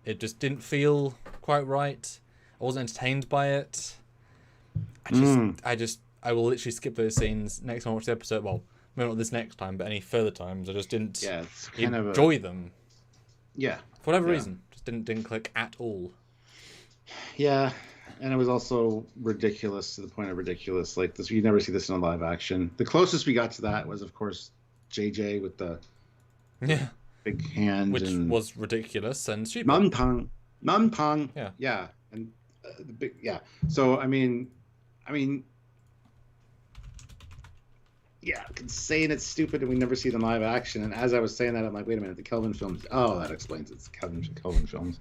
It just didn't feel quite right. I wasn't entertained by it. I will literally skip those scenes next time I watch the episode. Well, maybe not this next time, but any further times. I just didn't it's kind enjoy them. Yeah. For whatever reason. Just didn't click at all. Yeah. And it was also ridiculous to the point of ridiculous. Like this, you never see this in a live action. The closest we got to that was, of course, JJ with the big hand, which was ridiculous and stupid. Nampang. Yeah. And the big So I mean, saying it's stupid and we never see it in live action. And as I was saying that, I'm like, wait a minute, the Kelvin films. Oh, that explains it. It's Kelvin films.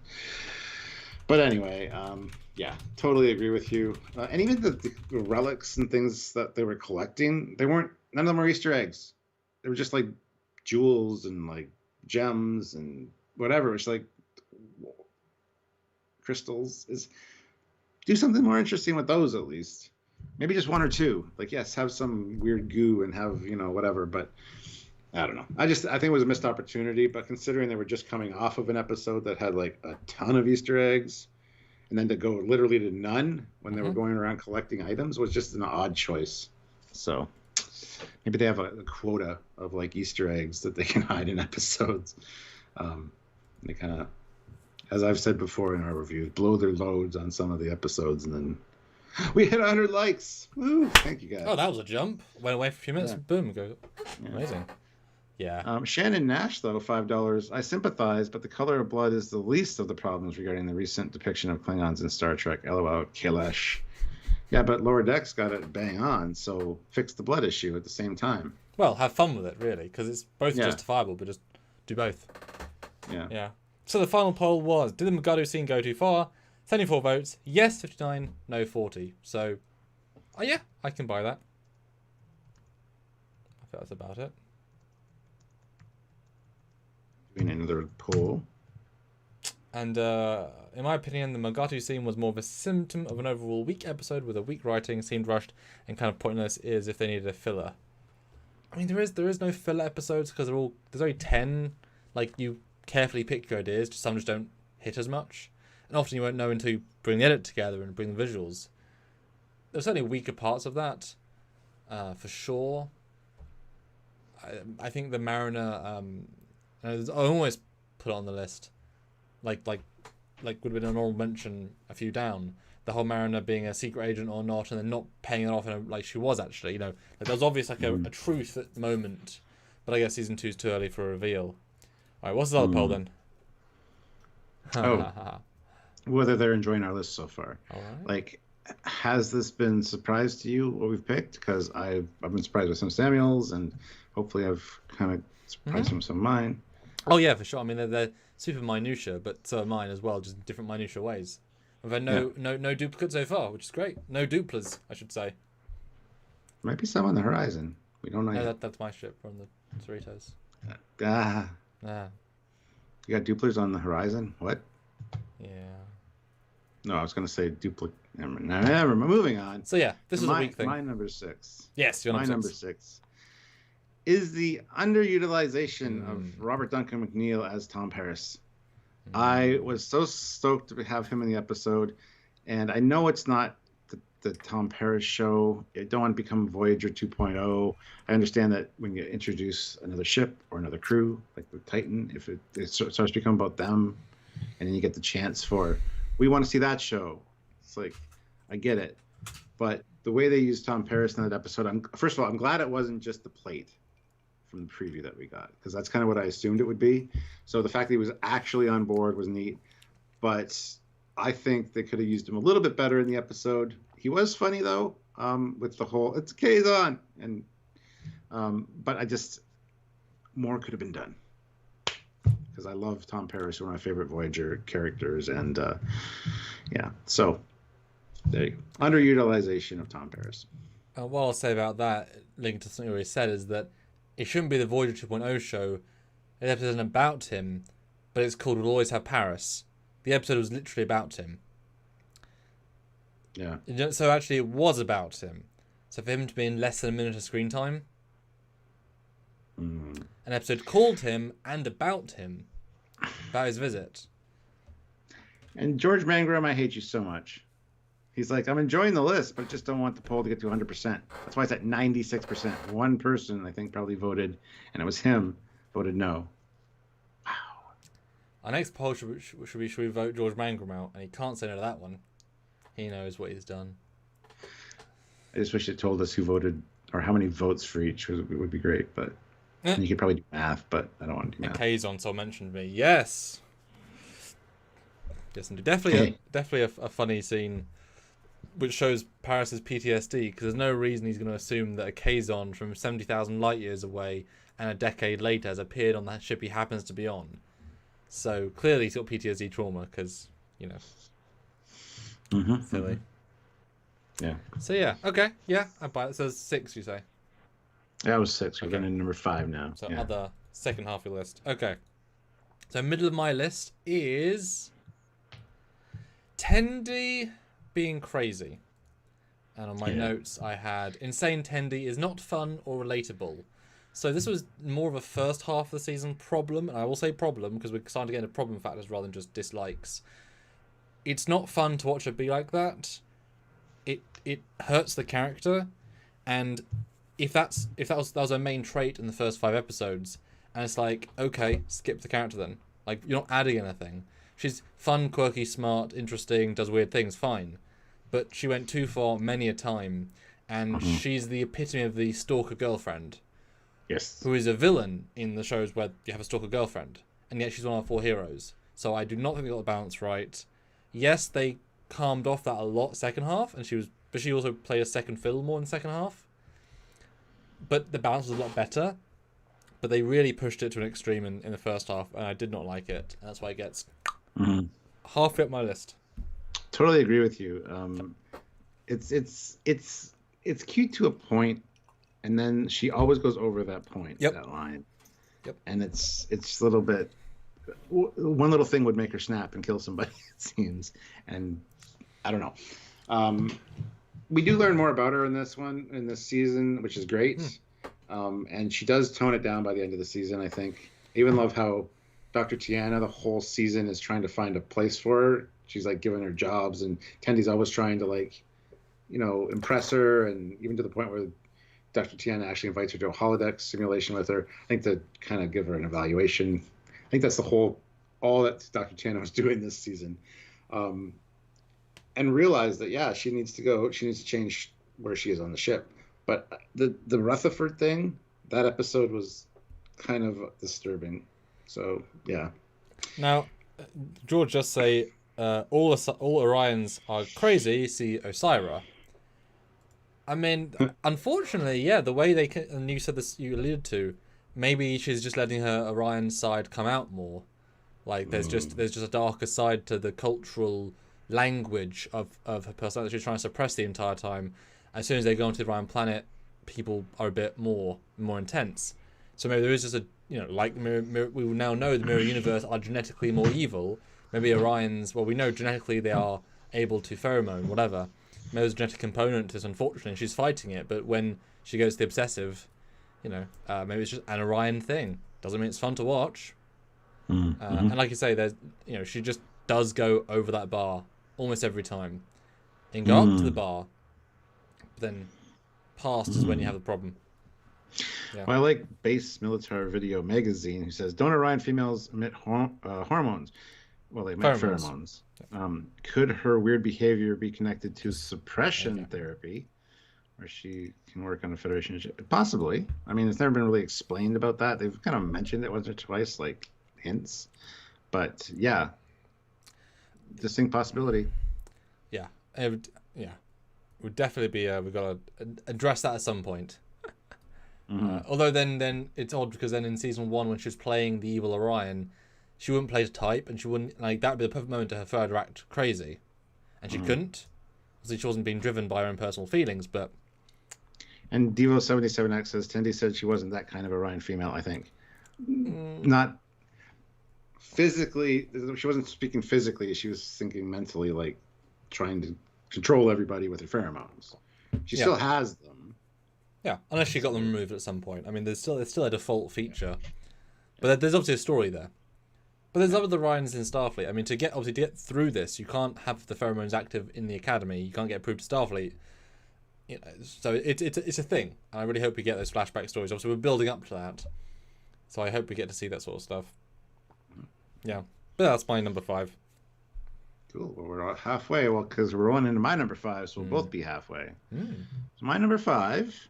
But anyway, totally agree with you. And even the relics and things that they were collecting, none of them were Easter eggs. They were just like jewels and like gems and whatever. It's like crystals. Do something more interesting with those at least. Maybe just one or two. Like, yes, have some weird goo and have, whatever. But I don't know. I think it was a missed opportunity. But considering they were just coming off of an episode that had like a ton of Easter eggs, and then to go literally to none when they were going around collecting items was just an odd choice. So maybe they have a quota of like Easter eggs that they can hide in episodes. They kind of, as I've said before in our reviews, blow their loads on some of the episodes, and then we hit 100 likes. Woo! Thank you guys. Oh, that was a jump. Went away for a few minutes. Boom. Go. Amazing. Yeah. Shannon Nash, though, $5. I sympathize, but the color of blood is the least of the problems regarding the recent depiction of Klingons in Star Trek. LOL, Kailash. Yeah, but Lower Decks got it bang on, so fix the blood issue at the same time. Well, have fun with it, really, because it's both justifiable, but just do both. Yeah. So the final poll was, did the Magadu scene go too far? 74 votes. Yes, 59. No, 40. So, I can buy that. I think that's about it. Doing another poll. And in my opinion, the Magatu scene was more of a symptom of an overall weak episode with a weak writing, seemed rushed, and kind of pointless as if they needed a filler. I mean, there is no filler episodes because there's only 10. Like, you carefully pick your ideas, some just don't hit as much. And often you won't know until you bring the edit together and bring the visuals. There's certainly weaker parts of that, for sure. I think the Mariner, I almost put it on the list. Like would have been a normal mention a few down. The whole Mariner being a secret agent or not, and then not paying it off like she was actually. Like there was obviously a truth at the moment, but I guess season 2 is too early for a reveal. All right, what's the other poll then? Whether they're enjoying our list so far. All right. Like, has this been a surprise to you what we've picked? Because I've been surprised with some Samuels, and hopefully I've kind of surprised some of mine. Oh yeah, for sure. I mean they're super minutia, but so are mine as well, just in different minutia ways. We've had no duplicates so far, which is great. No duplas, I should say. Might be some on the horizon. We don't know yet. That's my ship from the Cerritos. You got duplers on the horizon? What? Yeah. No, I was going to say duplicate. Never. Moving on. So yeah, this is a weak thing. My number 6. Yes, your number 6 is the underutilization of Robert Duncan McNeil as Tom Paris. I was so stoked to have him in the episode, and I know it's not the Tom Paris show. I don't want to become Voyager 2.0. I understand that when you introduce another ship or another crew, like the Titan, if it starts to become about them, and then you get the chance for, we want to see that show. It's like, I get it. But the way they used Tom Paris in that episode, first of all, I'm glad it wasn't just the plate from the preview that we got, because that's kind of what I assumed it would be. So the fact that he was actually on board was neat. But I think they could have used him a little bit better in the episode. He was funny, though, with the whole, it's Kazon. And, but more could have been done. Because I love Tom Paris, one of my favorite Voyager characters. And, so there you go. Underutilization of Tom Paris. What I'll say about that, linked to something you already said, is that it shouldn't be the Voyager 2.0 show. The episode isn't about him, but it's called We'll Always Have Paris. The episode was literally about him. Yeah. So actually it was about him. So for him to be in less than a minute of screen time, an episode called him and about him, about his visit. And George Mangrum, I hate you so much. He's like, I'm enjoying the list, but I just don't want the poll to get to 100%. That's why it's at 96%. One person, I think, probably voted, and it was him, voted no. Wow. Our next poll should we vote George Mangrum out, and he can't say no to that one. He knows what he's done. I just wish it told us who voted or how many votes for each would be great, but you could probably do math, but I don't want to do math. Kazon so mentioned me. Yes. Yes, and definitely a funny scene which shows Paris's PTSD, because there's no reason he's going to assume that a Kazon from 70,000 light years away and a decade later has appeared on that ship he happens to be on. So clearly he's got PTSD trauma, because, you know, silly. Yeah. So yeah, okay, yeah, I buy it. So 6, you say? Yeah, it was 6. We're going to number 5 now. So other second half of your list. Okay. So middle of my list is Tendi being crazy. And on my notes I had insane Tendi is not fun or relatable. So this was more of a first half of the season problem, and I will say problem because we're starting to get into problem factors rather than just dislikes. It's not fun to watch her be like that. It hurts the character, and if that was her main trait in the first 5 episodes, and it's like, okay, skip the character then. Like, you're not adding anything. She's fun, quirky, smart, interesting, does weird things, fine. But she went too far many a time, and she's the epitome of the stalker girlfriend. Yes. Who is a villain in the shows where you have a stalker girlfriend, and yet she's one of our 4 heroes. So I do not think they got the balance right. Yes, they calmed off that a lot second half, and she also played a second fiddle more in the second half. But the balance was a lot better. But they really pushed it to an extreme in the first half, and I did not like it. And that's why it gets halfway up my list. Totally agree with you. It's cute to a point, and then she always goes over that point, that line. Yep. And it's a little bit. One little thing would make her snap and kill somebody, it seems. And I don't know. We do learn more about her in this season, which is great. And she does tone it down by the end of the season, I think. I even love how Dr. Tiana, the whole season, is trying to find a place for her. She's like giving her jobs, and Tendi's always trying to, like, you know, impress her, and even to the point where Dr. Tiana actually invites her to a holodeck simulation with her, I think, to kind of give her an evaluation. I think that's all that Dr. Tiana was doing this season. And realize that, she needs to change where she is on the ship. But the Rutherford thing, that episode was kind of disturbing. So, yeah. Now, George just say, all Orions are crazy, see Osira. I mean, unfortunately, the way they can, and you said this, you alluded to, maybe she's just letting her Orion side come out more. Like, there's just a darker side to the cultural language of her personality she's trying to suppress the entire time. As soon as they go onto the Orion planet, people are a bit more intense. So maybe there is just a, you know, like mirror, we now know the Mirror Universe are genetically more evil. Maybe Orions, well, we know genetically they are able to pheromone, whatever. Maybe there's a genetic component to this, unfortunately, and she's fighting it. But when she goes to the obsessive, you know, maybe it's just an Orion thing. Doesn't mean it's fun to watch. And like you say, there's, you know, she just does go over that bar almost every time. And go up to the bar, but then past is when you have the problem. Yeah. Well, I like Base Military Video Magazine, who says, don't Orion females emit hormones? Well, they emit pheromones. Could her weird behavior be connected to suppression therapy, where she can work on a Federation ship? Possibly. I mean, it's never been really explained about that. They've kind of mentioned it once or twice, like hints. But yeah, distinct possibility. Yeah. Would definitely be. We've got to address that at some point. Although then it's odd, because then in season 1, when she was playing the evil Orion, she wouldn't play to type, and she wouldn't, like, that would be the perfect moment to have her act crazy, and she couldn't. So she wasn't being driven by her own personal feelings, but. And Devo77X says Tendi said she wasn't that kind of Orion female. I think not physically. She wasn't speaking physically. She was thinking mentally, like trying to control everybody with her pheromones. She still has them. Yeah, unless she got them removed at some point. I mean, there's still a default feature, but there's obviously a story there. But there's other Ryans in Starfleet. I mean, to get through this, you can't have the pheromones active in the academy. You can't get approved to Starfleet. You know, so it's a thing. And I really hope we get those flashback stories. Obviously, we're building up to that, so I hope we get to see that sort of stuff. Yeah, but that's my number 5. Cool. Well, we're halfway. Well, because we're on into my number 5, so we'll both be halfway. So my number 5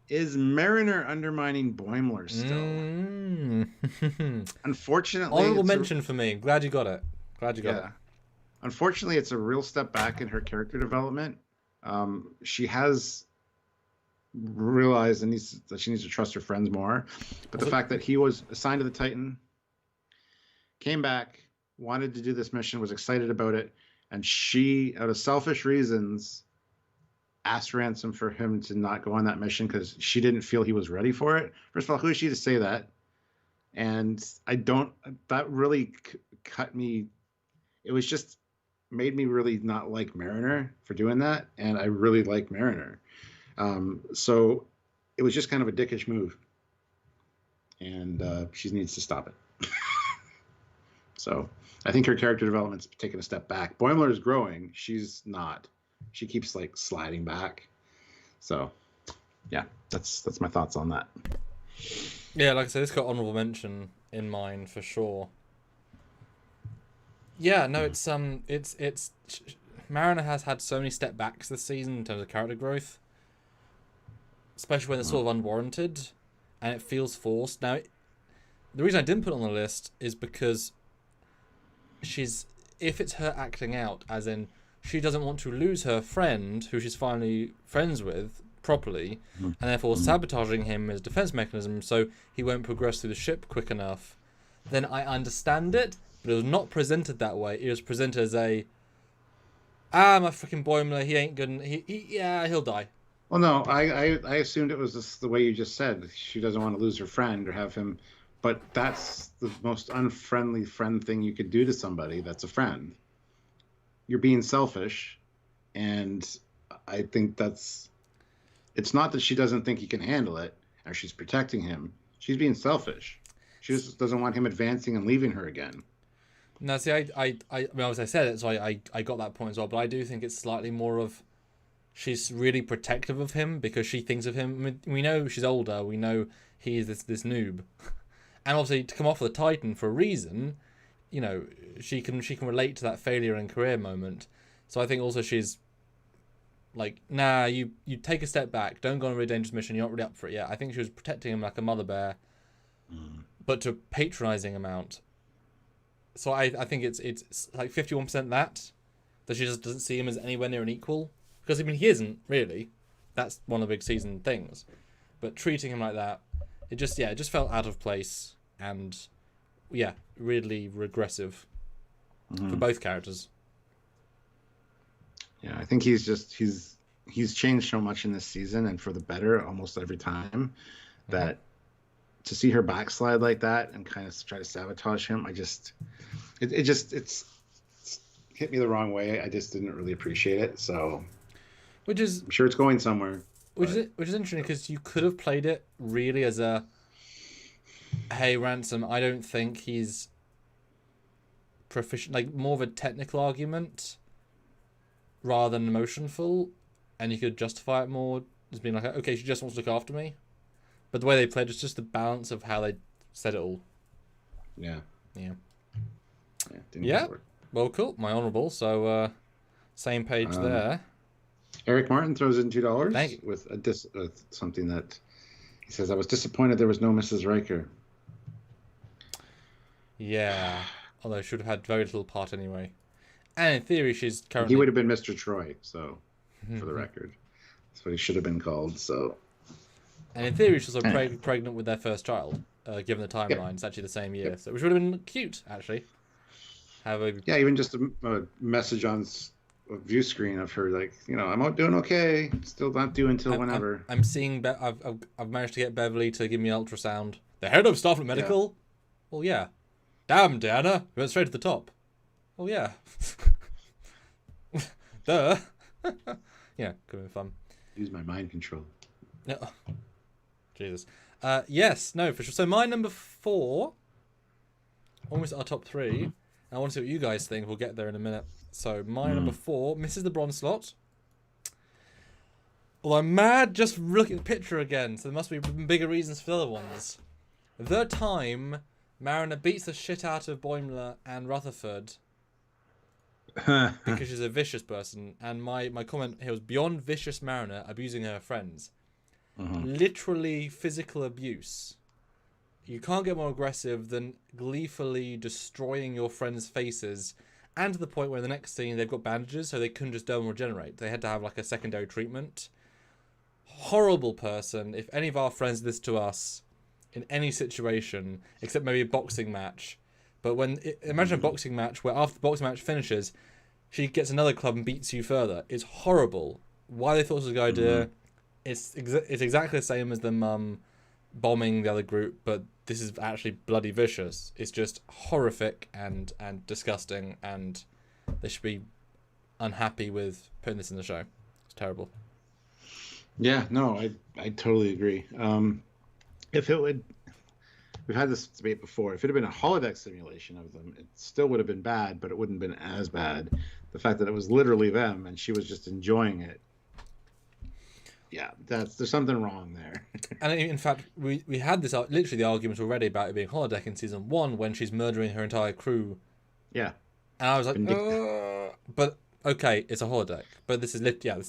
is Mariner undermining Boimler still. Unfortunately, honorable mention for me. Glad you got it. It. Unfortunately, it's a real step back in her character development. She has realized that she needs to trust her friends more. But the fact that he was assigned to the Titan, came back, wanted to do this mission, was excited about it, and she, out of selfish reasons, asked ransom for him to not go on that mission because she didn't feel he was ready for it. First of all, who is she to say that? And that really cut me. It was just made me really not like Mariner for doing that. And I really like Mariner. So it was just kind of a dickish move. And she needs to stop it. So I think her character development's taken a step back. Boimler is growing. She's not. She keeps like sliding back. So yeah, that's my thoughts on that. Yeah, like I said, it's got honorable mention in mind for sure. Yeah, no, it's Mariner has had so many step backs this season in terms of character growth, especially when it's sort of unwarranted and it feels forced. Now, the reason I didn't put it on the list is because if it's her acting out, as in she doesn't want to lose her friend who she's finally friends with properly, and therefore sabotaging him as a defense mechanism so he won't progress through the ship quick enough, then I understand it, but it was not presented that way. It was presented as my freaking Boimler, he ain't good, and he'll die. Well, no, I assumed it was just the way you just said. She doesn't want to lose her friend or have him, but that's the most unfriendly friend thing you could do to somebody that's a friend. You're being selfish, and I think it's not that she doesn't think he can handle it or she's protecting him. She's being selfish. She just doesn't want him advancing and leaving her again. No, see, I mean, as I said it, so I got that point as well, but I do think it's slightly more of she's really protective of him because she thinks of him. I mean, we know she's older. We know he is this noob. And obviously, to come off of the Titan for a reason, you know, she can relate to that failure in career moment. So I think also she's like, nah, you take a step back. Don't go on a really dangerous mission. You're not really up for it yet. I think she was protecting him like a mother bear, but to a patronizing amount. So I think it's like 51% that she just doesn't see him as anywhere near an equal. Because, I mean, he isn't, really. That's one of the big season things. But treating him like that, it just felt out of place and, yeah, really regressive for both characters. Yeah, I think he's changed so much in this season and for the better almost every time that to see her backslide like that and kind of try to sabotage him, it's hit me the wrong way. I just didn't really appreciate it. So, I'm sure it's going somewhere. Which is interesting because you could have played it really as a, hey, Ransom, I don't think he's proficient, like more of a technical argument rather than emotional, and you could justify it more as being like, okay, she just wants to look after me. But the way they played was just the balance of how they said it all. Yeah. Yeah. Well, cool. My honourable. So, same page there. Eric Martin throws in $2 with something that he says, I was disappointed there was no Mrs. Riker. Yeah. Although she should have had very little part anyway. And in theory, she's currently... He would have been Mr. Troy, so, for the record. That's what he should have been called, so... And in theory, she's also pregnant with their first child, given the timeline. Yep. It's actually the same year, so which would have been cute, actually. Yeah, even just a message on a view screen of her, like, you know, I'm out doing okay, still not due until whenever. I'm seeing... I've managed to get Beverly to give me an ultrasound. The head of Starfleet Medical? Yeah. Well, yeah. Damn, Diana, we went straight to the top. Well, yeah. Duh. Yeah, could have been fun. Use my mind control. Yeah. Jesus. Yes, no, for sure. So my number 4 almost our top 3. And I want to see what you guys think. We'll get there in a minute. So my number 4 misses the bronze slot. Well, I'm mad just looking at the picture again, so there must be bigger reasons for the other ones. The time Mariner beats the shit out of Boimler and Rutherford because she's a vicious person, and my comment here was beyond vicious Mariner abusing her friends. Literally physical abuse. You can't get more aggressive than gleefully destroying your friends' faces, and to the point where in the next scene they've got bandages so they couldn't just dermal regenerate. They had to have like a secondary treatment. Horrible person. If any of our friends did this to us in any situation, except maybe a boxing match, but imagine a boxing match where after the boxing match finishes, she gets another club and beats you further. It's horrible. Why they thought this was a good idea? It's exactly the same as the mum bombing the other group, but this is actually bloody vicious. It's just horrific and disgusting, and they should be unhappy with putting this in the show. It's terrible. Yeah, no, I totally agree. If it would, we've had this debate before. If it had been a holodeck simulation of them, it still would have been bad, but it wouldn't have been as bad. The fact that it was literally them and she was just enjoying it. Yeah, there's something wrong there. And in fact, we had this literally the argument already about it being holodeck in season 1 when she's murdering her entire crew. Yeah. And I was like, but okay, it's a holodeck, but this is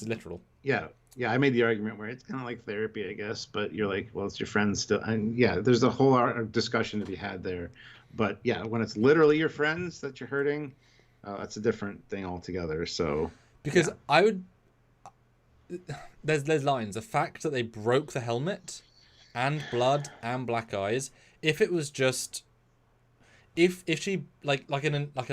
literal. Yeah, I made the argument where it's kind of like therapy, I guess, but you're like, well, it's your friends still. And yeah, there's a whole discussion to be had there. But yeah, when it's literally your friends that you're hurting, that's a different thing altogether. So because I would, there's lines. The fact that they broke the helmet, and blood and black eyes. If it was just, if she like in a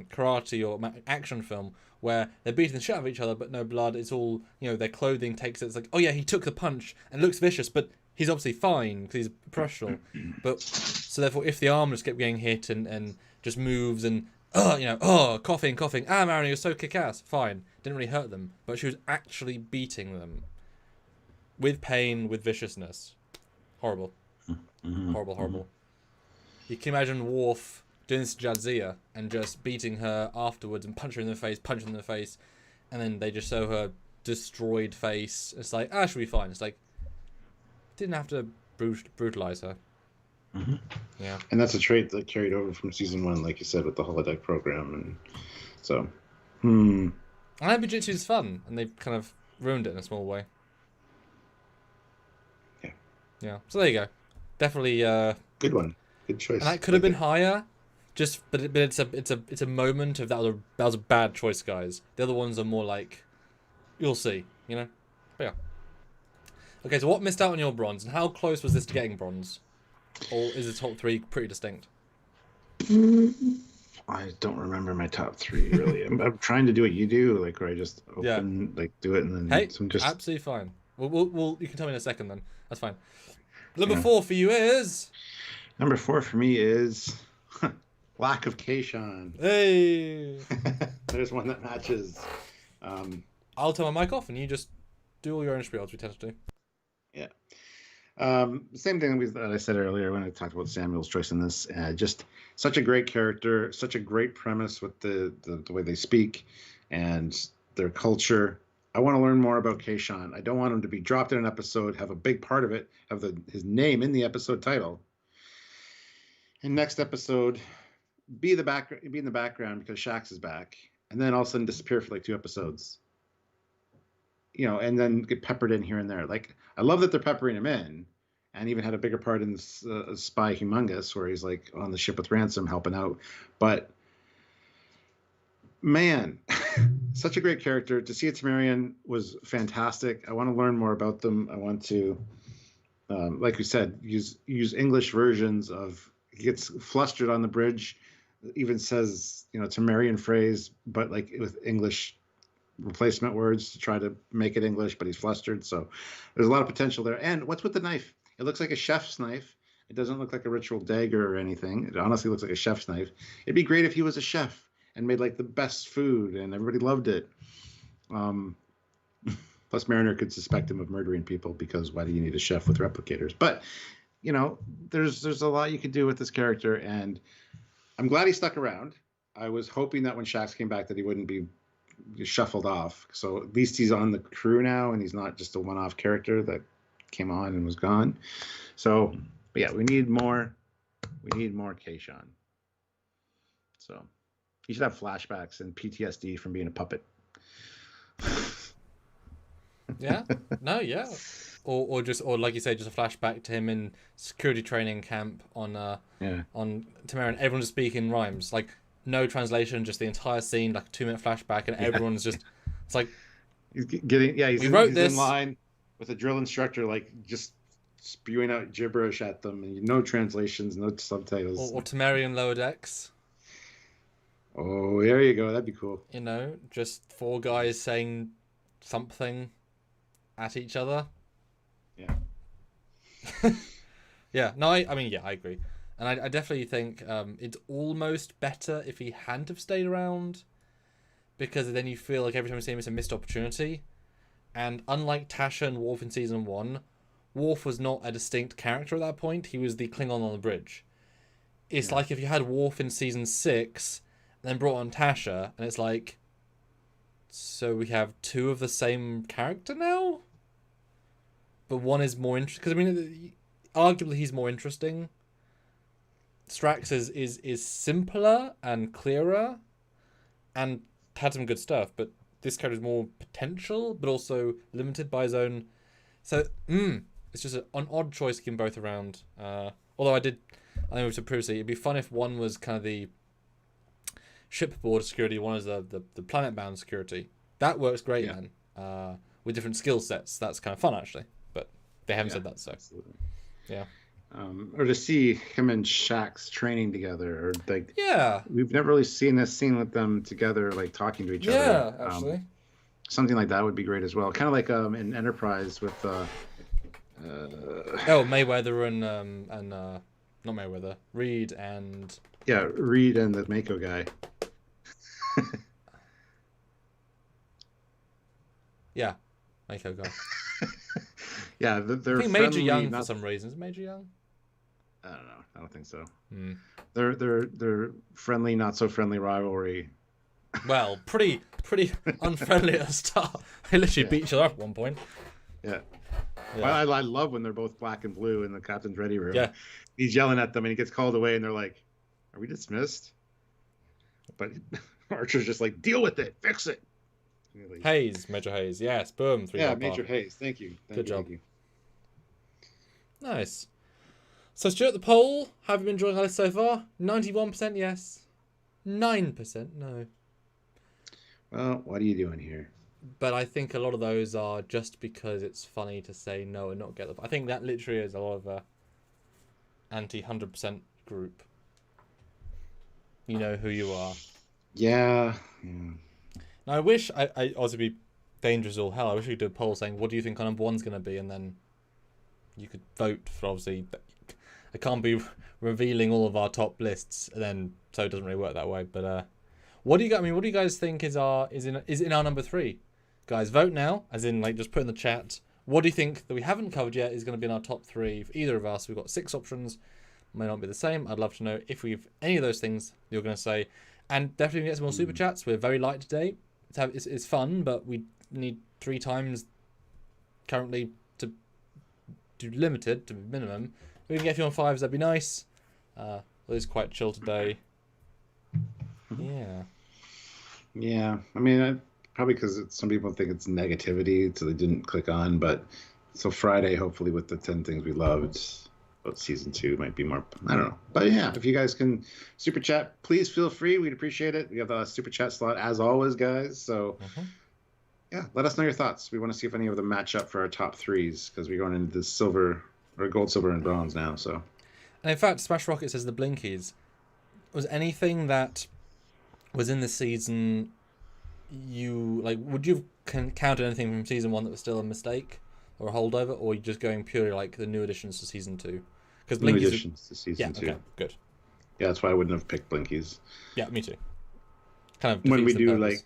karate or action film, where they're beating the shit out of each other, but no blood. It's all, their clothing takes it. It's like, oh yeah, he took the punch and looks vicious, but he's obviously fine because he's professional. But so therefore, if the arm just kept getting hit and just moves and coughing, Mariner, you're so kick-ass. Fine, didn't really hurt them, but she was actually beating them with pain, with viciousness. Horrible, horrible. You can imagine Worf doing this to Jadzia and just beating her afterwards and punching her in the face, and then they just show her destroyed face. It's like, she'll be fine. It's like, didn't have to brutalize her. Yeah. And that's a trait that carried over from season 1, like you said, with the holodeck program, and so. And Bujitsu is fun, and they've kind of ruined it in a small way. Yeah. So there you go. Definitely. Good one. Good choice. And that could have been higher. But it's a moment of that was a bad choice, guys. The other ones are more like, you'll see, But yeah. Okay, so what missed out on your bronze, and how close was this to getting bronze, or is the top 3 pretty distinct? I don't remember my top 3 really. I'm trying to do what you do, like where I just open, do it, and then absolutely fine. We'll you can tell me in a second then. That's fine. Number 4 for you is. Number 4 for me is. Lack of Kayshawn. Hey! There's one that matches. I'll turn my mic off and you just do all your own spiel as we tend to do. Yeah. Same thing that I said earlier when I talked about Samuel's choice in this. Just such a great character, such a great premise with the way they speak and their culture. I want to learn more about Kayshawn. I don't want him to be dropped in an episode, have a big part of it, have his name in the episode title. And next episode, be in the background because Shax is back, and then all of a sudden disappear for like 2 episodes. And then get peppered in here and there. Like, I love that they're peppering him in, and even had a bigger part in this Spy Humongous, where he's like on the ship with Ransom helping out. But man, such a great character. To see a Temerian was fantastic. I want to learn more about them. I want to, like we said, use English versions of. He gets flustered on the bridge. Even says, Temerian phrase, but like with English replacement words to try to make it English, but he's flustered. So there's a lot of potential there. And what's with the knife? It looks like a chef's knife. It doesn't look like a ritual dagger or anything. It honestly looks like a chef's knife. It'd be great if he was a chef and made like the best food and everybody loved it. Plus Mariner could suspect him of murdering people because why do you need a chef with replicators? But you know, there's a lot you could do with this character, and I'm glad he stuck around. I was hoping that when Shax came back that he wouldn't be shuffled off. So at least he's on the crew now, and he's not just a one-off character that came on and was gone. So, but yeah, we need more. We need more Kayshawn. So he should have flashbacks and PTSD from being a puppet. Yeah. No. Yeah. Or like you say, just a flashback to him in security training camp on Tamarian. Everyone's speaking rhymes, like no translation, just the entire scene, like a 2-minute flashback, and everyone's just, it's like he's getting he's in line with a drill instructor, like just spewing out gibberish at them, and no translations, no subtitles. Or Tamarian lower decks. Oh, there you go. That'd be cool. You know, just 4 guys saying something at each other. Yeah. Yeah. No, I mean, yeah, I agree. And I definitely think it's almost better if he hadn't have stayed around, because then you feel like every time you see him, it's a missed opportunity. And unlike Tasha and Worf in season 1, Worf was not a distinct character at that point. He was the Klingon on the bridge. It's like if you had Worf in season 6 and then brought on Tasha, and it's like, so we have 2 of the same character now? But one is more interesting. Because, I mean, arguably he's more interesting. Strax is simpler and clearer and had some good stuff, but this character is more potential, but also limited by his own. So, it's just an odd choice to keep them both around. Although I think we said previously, it'd be fun if one was kind of the shipboard security, one is the planet-bound security. That works great, man. With different skill sets. That's kind of fun, actually. But they haven't said that, so. Absolutely. Yeah. Or to see him and Shax training together, or like, we've never really seen this scene with them together, like talking to each other. Yeah, actually, something like that would be great as well. Kind of like in Enterprise with Mayweather and not Mayweather, Reed and Reed and the Mako guy. Mako guy. Yeah, they're I think Major Young for some reason. Is Major Young? I don't know. I don't think so. They're friendly, not so friendly rivalry. Well, pretty unfriendly at the start. They literally beat each other up at one point. Yeah. Well, I love when they're both black and blue in the captain's ready room. Yeah. He's yelling at them and he gets called away and they're like, "Are we dismissed?" But Archer's just like, "Deal with it, fix it." Hayes, Major Hayes. Yes, boom. 3 Major Hayes. Thank you. Good job. Thank you. Nice. So, Stuart, the poll. Have you been enjoying our list so far? 91% yes. 9% no. Well, what are you doing here? But I think a lot of those are just because it's funny to say no and not get them. I think that literally is a lot of anti-100% group. You know who you are. Yeah. Now, I wish, I also be dangerous as all hell, I wish we could do a poll saying, what do you think our number 1's going to be? And then you could vote for, obviously, I can't be revealing all of our top lists, and then so it doesn't really work that way. But what do you guys think is in our number 3? Guys, vote now, as in like just put in the chat. What do you think that we haven't covered yet is going to be in our top 3 for either of us? We've got 6 options, may not be the same. I'd love to know if we've any of those things you're going to say, and definitely get some more super chats. We're very light today. It's fun, but we need 3 times currently to do limited to minimum. If we can get a few on 5s, that'd be nice. It is quite chill today. Yeah. I mean, probably because some people think it's negativity, so they didn't click on. But so Friday, hopefully, with the 10 things we loved about season 2, might be more. I don't know. But yeah, if you guys can super chat, please feel free. We'd appreciate it. We have the super chat slot as always, guys. So yeah, let us know your thoughts. We want to see if any of them match up for our top 3s, because we're going into the silver or gold, silver, and bronze now. So. And in fact, Smash Rocket says the Blinkies. Was anything that was in this season would you have counted anything from season 1 that was still a mistake or a holdover, or are you just going purely like the new additions to season 2? Because Blinkies new additions to season 2. Okay, good. Yeah, that's why I wouldn't have picked Blinkies. Yeah, me too. Kind of when we do purpose.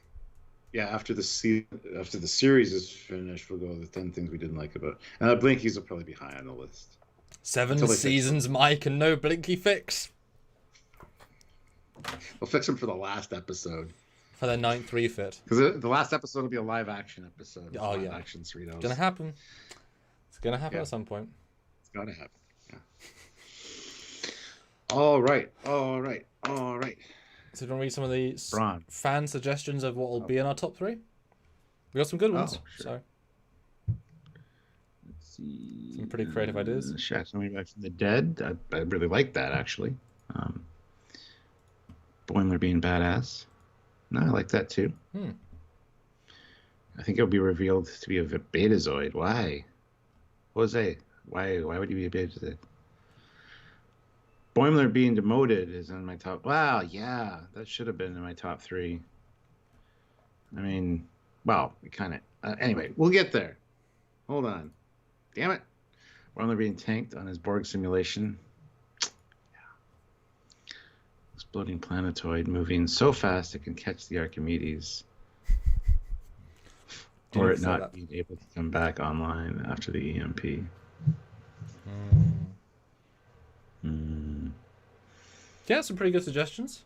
After the series is finished, we'll go the 10 things we didn't like about. And Blinkies will probably be high on the list. 7 Until they fix seasons, Mike, and no Blinky fix. We'll fix them for the last episode. For their 9th refit. Because the last episode will be a live action episode. Oh, live yeah. action Cerritos. Gonna happen. It's gonna happen at some point. It's gotta happen. Yeah. All right. So do you want to read some of the fan suggestions of what will be in our top 3? We got some good ones. Sure. So let's see. Some pretty creative ideas. Shack Coming Back from the Dead. I really like that, actually. Boimler being badass. No, I like that too. I think it'll be revealed to be a Betazoid. Why? Jose, why would you be a Betazoid? Boimler being demoted is in my top. Wow, yeah, that should have been in my top 3. I mean, well, it kind of. Anyway, we'll get there. Hold on. Damn it. Boimler being tanked on his Borg simulation. Exploding planetoid moving so fast it can catch the Archimedes. Or it not being able to come back online after the EMP. Yeah, some pretty good suggestions.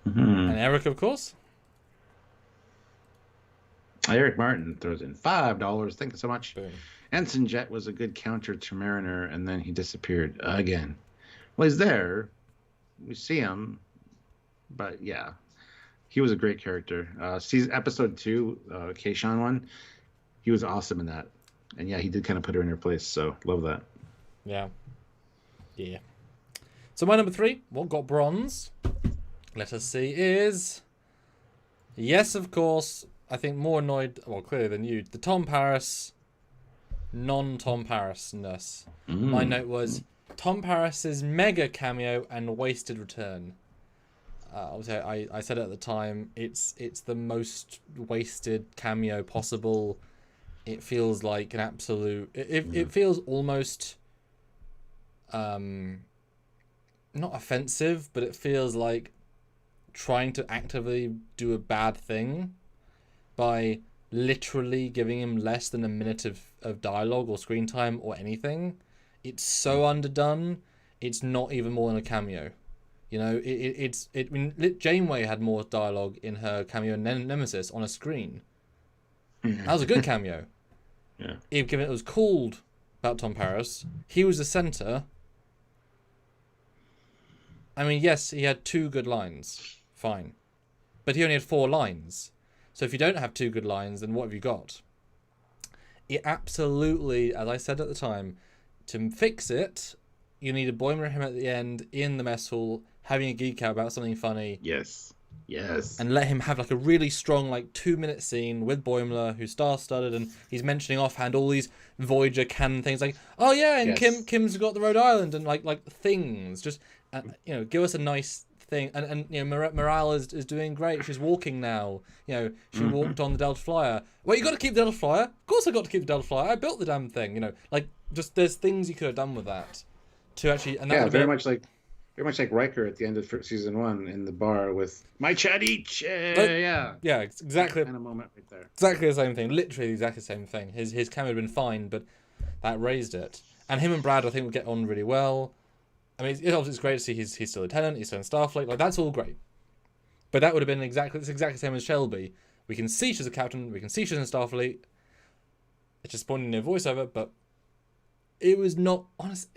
Mm-hmm. And Eric, of course. Eric Martin throws in $5. Thank you so much. Boom. Ensign Jet was a good counter to Mariner, and then he disappeared again. Well, he's there. We see him. But yeah, he was a great character. Season episode 2, Kayshawn one, he was awesome in that. And yeah, he did kind of put her in her place, so love that. Yeah. So my number 3, what got bronze? Let us see, is... Yes, of course, I think more annoyed, well, clearly than you, the Tom Paris, non-Tom Paris-ness. My note was, Tom Paris's mega cameo and wasted return. Obviously, I said it at the time, it's the most wasted cameo possible. It feels like an absolute... It feels almost... not offensive, but it feels like trying to actively do a bad thing by literally giving him less than a minute of dialogue or screen time or anything. It's so underdone. It's not even more than a cameo. You know, I mean, Janeway had more dialogue in her cameo in Nemesis on a screen. That was a good cameo. Yeah. Even given it was called about Tom Paris, he was the center. I mean, yes, he had 2 good lines. Fine. But he only had 4 lines. So if you don't have 2 good lines, then what have you got? It absolutely, as I said at the time, to fix it, you need a Boimler and him at the end in the mess hall, having a geek out about something funny. Yes. And let him have like a really strong 2-minute scene with Boimler, who's star-studded, and he's mentioning offhand all these Voyager canon things like, oh yeah, and Kim's got the Rhode Island, and like things. Just give us a nice thing. And Morale is doing great. She's walking now. She walked on the Delta Flyer. Well, you got to keep the Delta Flyer. Of course, I got to keep the Delta Flyer. I built the damn thing. Just there's things you could have done with that to actually. And that very much like Riker at the end of season 1 in the bar with my Chadich. Yeah, exactly. Kind of moment right there. Exactly the same thing. Literally exactly the same thing. His cameo had been fine, but that raised it. And him and Brad, I think, would get on really well. I mean, it's great to see he's still a lieutenant, he's still in Starfleet. That's all great. But that would have been exactly the same as Shelby. We can see she's a captain, we can see she's in Starfleet. It's just pointing in voiceover, but it was not honest.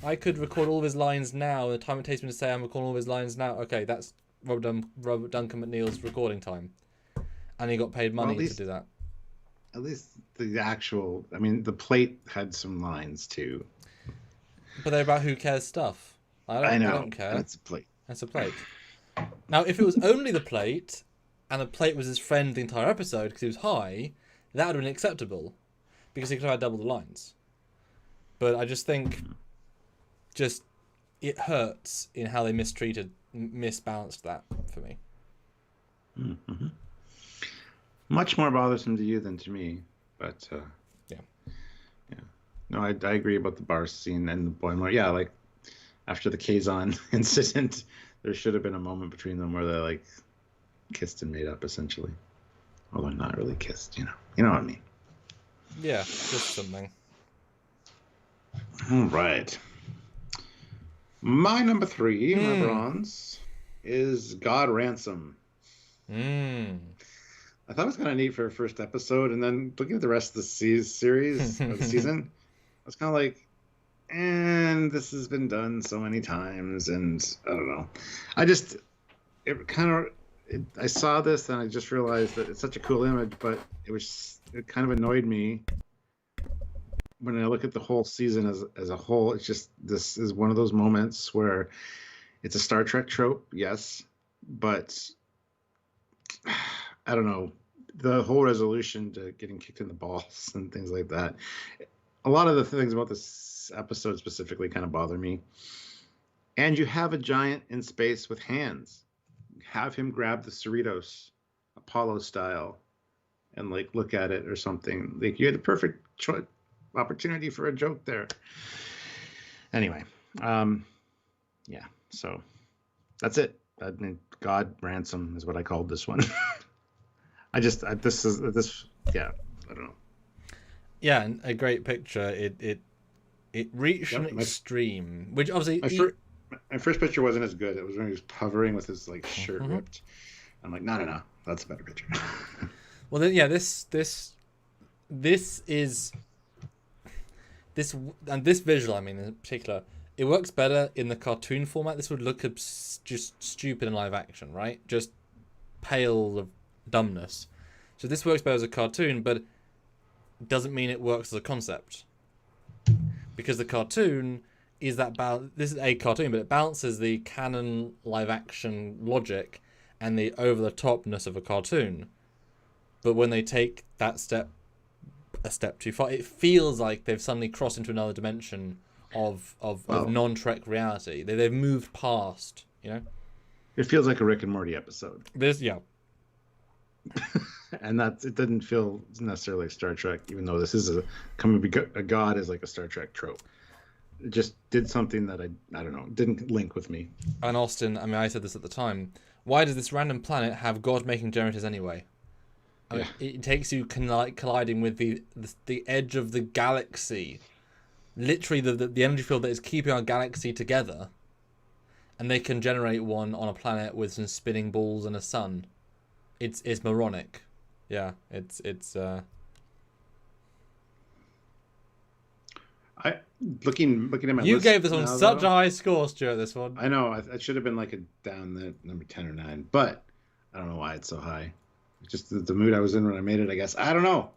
I could record all of his lines now. The time it takes me to say I'm recording all of his lines now. Okay, that's Robert Duncan McNeil's recording time, and he got paid money to do that. At least the actual, the plate had some lines too. But they're about who cares stuff. I don't care. That's a plate. That's a plate. Now, if it was only the plate, and the plate was his friend the entire episode because he was high, that would have been acceptable, because he could have had double the lines. But I just think, it hurts in how they misbalanced that for me. Mm-hmm. Much more bothersome to you than to me, but yeah. No, I agree about the bar scene and the Boimler. Yeah, after the Kazon incident, there should have been a moment between them where they kissed and made up, essentially. Although not really kissed, you know what I mean. Yeah, just something. All right. My number 3, my Hmm. bronze, is God Ransom. Mm. I thought it was kind of neat for a first episode, and then looking at the rest of the series or the season, I was kind of like, and this has been done so many times, and I don't know. I just, it kind of, I saw this and I just realized that it's such a cool image, but it kind of annoyed me when I look at the whole season as a whole. It's just, this is one of those moments where it's a Star Trek trope, yes, but I don't know, the whole resolution to getting kicked in the balls and things like that. A lot of the things about this episode specifically kind of bother me. And you have a giant in space with hands. Have him grab the Cerritos, Apollo style, and like look at it or something. Like you had the perfect opportunity for a joke there. Anyway, yeah. So that's it. I mean, God Ransom is what I called this one. This. Yeah, I don't know. Yeah, and a great picture. It reached Yep, an extreme, which obviously my first picture wasn't as good. It was when he was hovering with his like shirt Mhm. ripped. I'm like, no, that's a better picture. Well, then, yeah, this is this and this visual. I mean, in particular, it works better in the cartoon format. This would look just stupid in live action, right? Just pale of dumbness. So this works better as a cartoon, but doesn't mean it works as a concept, because the cartoon is that this is a cartoon, but it balances the canon live action logic and the over the topness of a cartoon. But when they take that a step too far, it feels like they've suddenly crossed into another dimension of Well, non-Trek reality. They've moved past, it feels like a Rick and Morty episode. This, yeah. And it didn't feel necessarily like Star Trek, even though this is a god is like a Star Trek trope. It just did something that I don't know, didn't link with me. And Austin, I mean, I said this at the time. Why does this random planet have God-making generators anyway? I mean, it takes you colliding with the edge of the galaxy, literally the energy field that is keeping our galaxy together, and they can generate one on a planet with some spinning balls and a sun. It's moronic. Yeah, it's I looking at my You list gave this one now, such though, a high score, Stuart. This one. I know I should have been like down the number 10 or 9, but I don't know why it's so high. Just the mood I was in when I made it, I guess. I don't know.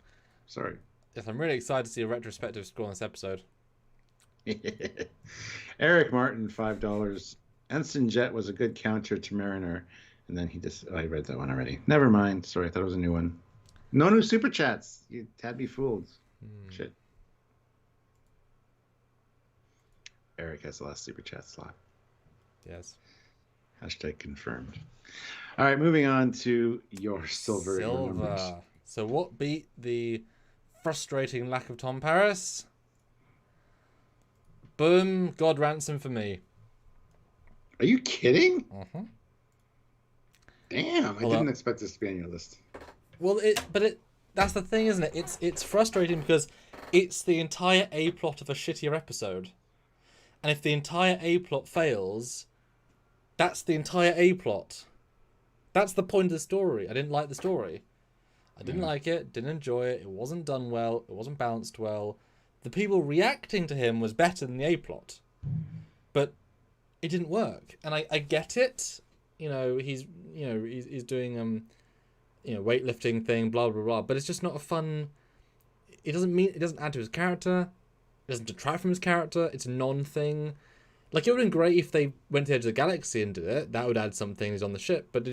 Sorry. Yes, I'm really excited to see a retrospective score on this episode. Eric Martin, $5. Ensign Jet was a good counter to Mariner, and then I read that one already. Never mind. Sorry, I thought it was a new one. No new super chats. You had me fooled. Shit. Eric has the last super chat slot. Yes. Hashtag confirmed. All right, moving on to your silver. Silver. So what beat the frustrating lack of Tom Paris? Boom. God Ransom for me. Are you kidding? Uh-huh. Damn, I didn't expect this to be on your list. Well, that's the thing, isn't it? It's frustrating because it's the entire A plot of a shittier episode. And if the entire A plot fails, that's the entire A plot. That's the point of the story. I didn't like the story. I didn't like it, didn't enjoy it, it wasn't done well, it wasn't balanced well. The people reacting to him was better than the A plot. But it didn't work. And I get it. He's doing weightlifting thing, blah blah blah, but it's just not a fun. It doesn't add to his character. It doesn't detract from his character. It's a non-thing. Like, it would have been great if they went to the edge of the galaxy and did it. That would add some things on the ship. But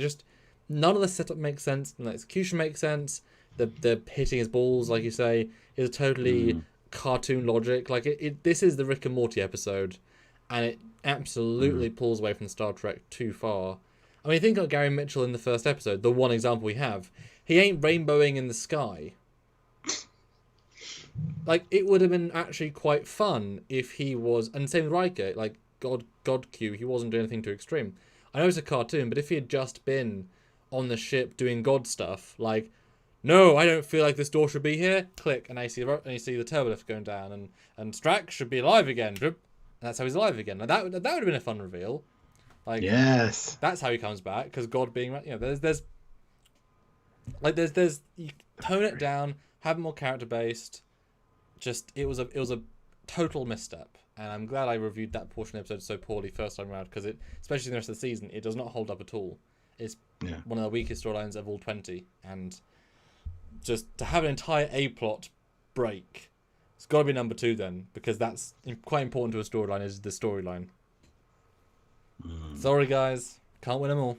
none of the setup makes sense. None of the execution makes sense. The hitting his balls, like you say, is totally cartoon logic. Like, this is the Rick and Morty episode. And it absolutely pulls away from Star Trek too far. I mean, think of Gary Mitchell in the first episode. The one example we have. He ain't rainbowing in the sky. Like, it would have been actually quite fun if he was, and same with Riker, like God Q, he wasn't doing anything too extreme. I know it's a cartoon, but if he had just been on the ship doing God stuff, like no, I don't feel like this door should be here. Click, and you see the turbo lift going down, and Strax should be alive again. And that's how he's alive again. Now that would have been a fun reveal. Like, yes, that's how he comes back, because God being, there's you tone it down, have it more character based. Just it was a total misstep, and I'm glad I reviewed that portion of the episode so poorly first time around, because especially in the rest of the season, it does not hold up at all. It's one of the weakest storylines of all 20, and just to have an entire A plot break, it's got to be number 2 then, because that's quite important to a storyline. Is the storyline. Sorry guys, can't win them all.